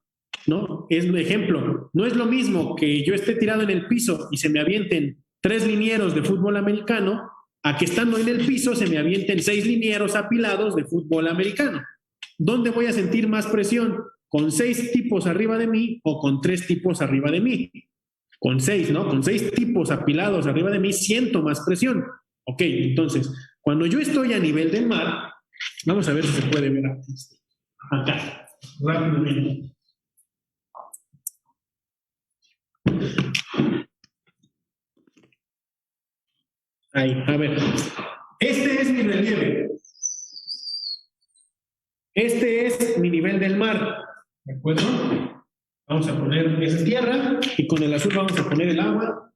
¿no? Es un ejemplo. No es lo mismo que yo esté tirado en el piso y se me avienten 3 linieros de fútbol americano a que estando en el piso se me avienten 6 linieros apilados de fútbol americano. ¿Dónde voy a sentir más presión? ¿Con 6 tipos arriba de mí o con 3 tipos arriba de mí? Con 6, ¿no? Con 6 tipos apilados arriba de mí siento más presión. Ok, entonces, cuando yo estoy a nivel del mar, vamos a ver si se puede ver acá, rápidamente. Ahí, a ver. Este es mi relieve. Este es mi nivel del mar. ¿De acuerdo? Vamos a poner, esa es tierra, y con el azul vamos a poner el agua.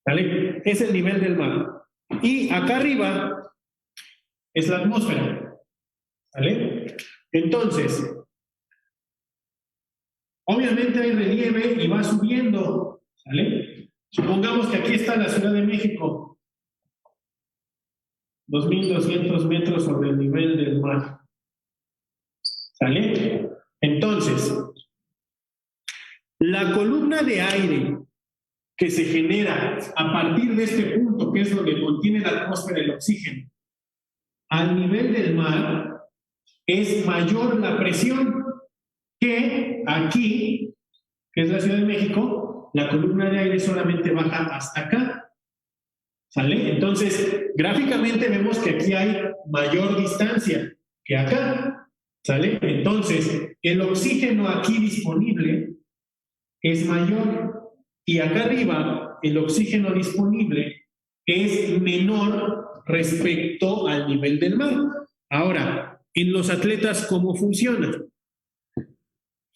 ¿Vale? Es el nivel del mar. Y acá arriba es la atmósfera. ¿Vale? Entonces, obviamente hay relieve y va subiendo. ¿Vale? Supongamos que aquí está la Ciudad de México. 2.200 metros sobre el nivel del mar. ¿Sale? Entonces, la columna de aire que se genera a partir de este punto, que es donde contiene la atmósfera el oxígeno, al nivel del mar, es mayor la presión que aquí, que es la Ciudad de México, la columna de aire solamente baja hasta acá. ¿Sale? Entonces, gráficamente vemos que aquí hay mayor distancia que acá. ¿Sale? Entonces, el oxígeno aquí disponible es mayor y acá arriba el oxígeno disponible es menor respecto al nivel del mar. Ahora, en los atletas, ¿cómo funciona?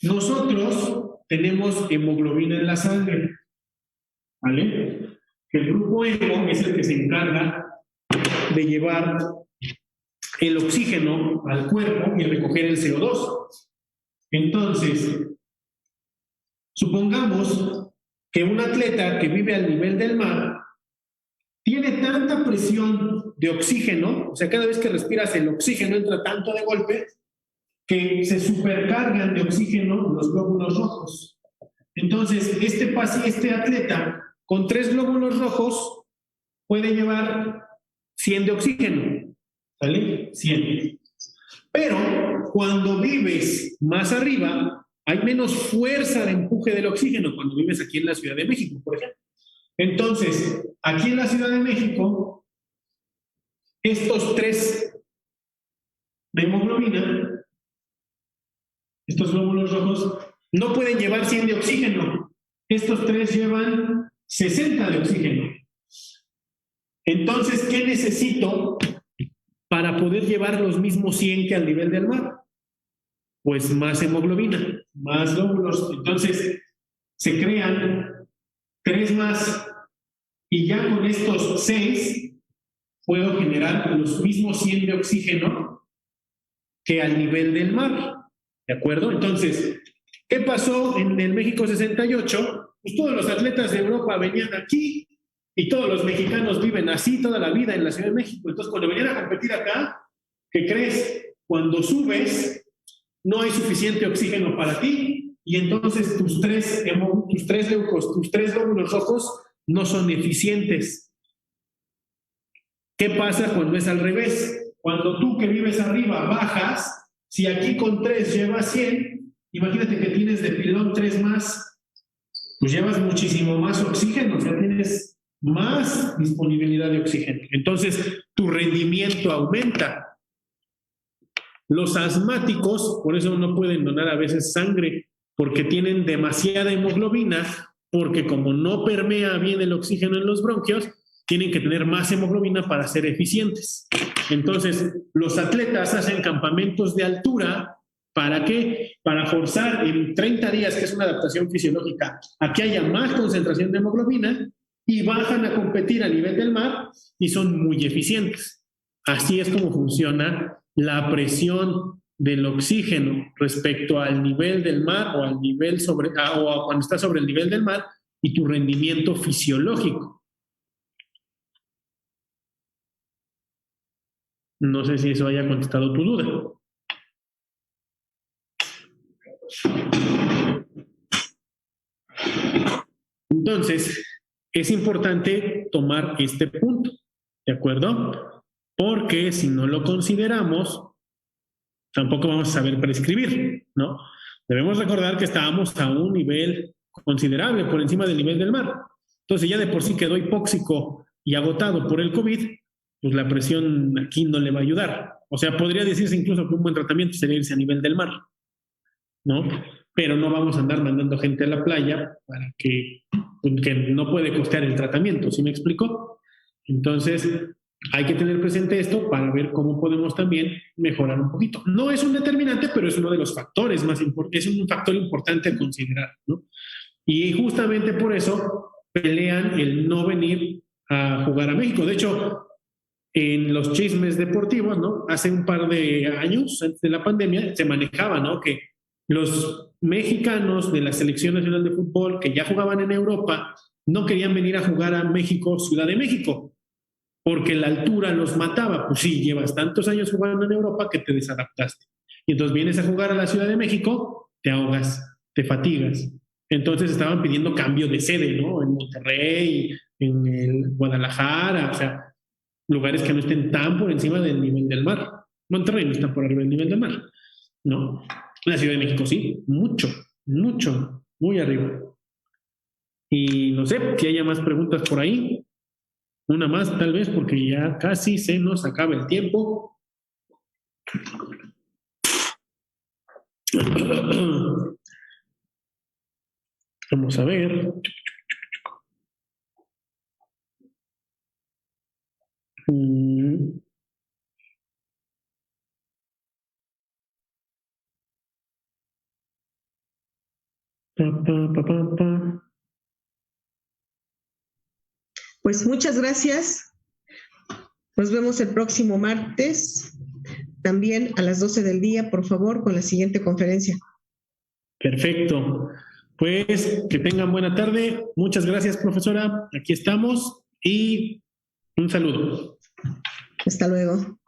Nosotros tenemos hemoglobina en la sangre, ¿vale? El grupo hemo es el que se encarga de llevar el oxígeno al cuerpo y recoger el CO2. Entonces, supongamos que un atleta que vive al nivel del mar tiene tanta presión de oxígeno, o sea, cada vez que respiras el oxígeno entra tanto de golpe, que se supercargan de oxígeno los glóbulos rojos. Entonces, este atleta con 3 glóbulos rojos puede llevar 100 de oxígeno, ¿vale? 100. Pero cuando vives más arriba, hay menos fuerza de empuje del oxígeno cuando vives aquí en la Ciudad de México, por ejemplo. Entonces, aquí en la Ciudad de México, estos 3 de hemoglobina, estos glóbulos rojos, no pueden llevar 100 de oxígeno. Estos 3 llevan 60 de oxígeno. Entonces, ¿qué necesito para poder llevar los mismos 100 que al nivel del mar? Pues más hemoglobina, más glóbulos. Entonces, se crean 3 más y ya con estos 6 puedo generar los mismos 100 de oxígeno que al nivel del mar. ¿De acuerdo? Entonces, ¿qué pasó en el México 68? Pues todos los atletas de Europa venían aquí y todos los mexicanos viven así toda la vida en la Ciudad de México. Entonces, cuando venían a competir acá, ¿qué crees? Cuando subes, no hay suficiente oxígeno para ti y entonces tus tres glóbulos rojos no son eficientes. ¿Qué pasa cuando es al revés? Cuando tú que vives arriba bajas, si aquí con 3 llevas 100, imagínate que tienes de pilón 3 más, pues llevas muchísimo más oxígeno, o sea, tienes más disponibilidad de oxígeno. Entonces, tu rendimiento aumenta. Los asmáticos, por eso no pueden donar a veces sangre, porque tienen demasiada hemoglobina, porque como no permea bien el oxígeno en los bronquios, tienen que tener más hemoglobina para ser eficientes. Entonces, los atletas hacen campamentos de altura. ¿Para qué? Para forzar en 30 días, que es una adaptación fisiológica, a que haya más concentración de hemoglobina y bajan a competir a nivel del mar y son muy eficientes. Así es como funciona la presión del oxígeno respecto al nivel del mar o al nivel o cuando está sobre el nivel del mar y tu rendimiento fisiológico. No sé si eso haya contestado tu duda. Entonces, es importante tomar este punto, ¿de acuerdo? Porque si no lo consideramos, tampoco vamos a saber prescribir, ¿no? Debemos recordar que estábamos a un nivel considerable por encima del nivel del mar. Entonces, ya de por sí quedó hipóxico y agotado por el COVID, pues la presión aquí no le va a ayudar. O sea, podría decirse incluso que un buen tratamiento sería irse a nivel del mar, ¿no? Pero no vamos a andar mandando gente a la playa para que no puede costear el tratamiento, ¿sí me explico? Entonces, hay que tener presente esto para ver cómo podemos también mejorar un poquito. No es un determinante, pero es uno de los factores más importantes, es un factor importante a considerar, ¿no? Y justamente por eso pelean el no venir a jugar a México. De hecho, en los chismes deportivos, ¿no? Hace un par de años, antes de la pandemia, se manejaba, ¿no? Que los mexicanos de la Selección Nacional de Fútbol que ya jugaban en Europa no querían venir a jugar a México, Ciudad de México, porque la altura los mataba. Pues sí, llevas tantos años jugando en Europa que te desadaptaste. Y entonces vienes a jugar a la Ciudad de México, te ahogas, te fatigas. Entonces estaban pidiendo cambio de sede, ¿no? En Monterrey, en el Guadalajara, o sea, lugares que no estén tan por encima del nivel del mar. Monterrey no está por arriba del nivel del mar, ¿no? La Ciudad de México sí, mucho, mucho, muy arriba. Y no sé si haya más preguntas por ahí. Una más tal vez porque ya casi se nos acaba el tiempo. Vamos a ver. Pues muchas gracias. Nos vemos el próximo martes, también a las 12 del día, por favor, con la siguiente conferencia. Perfecto. Pues que tengan buena tarde. Muchas gracias, profesora. Aquí estamos y un saludo. Hasta luego.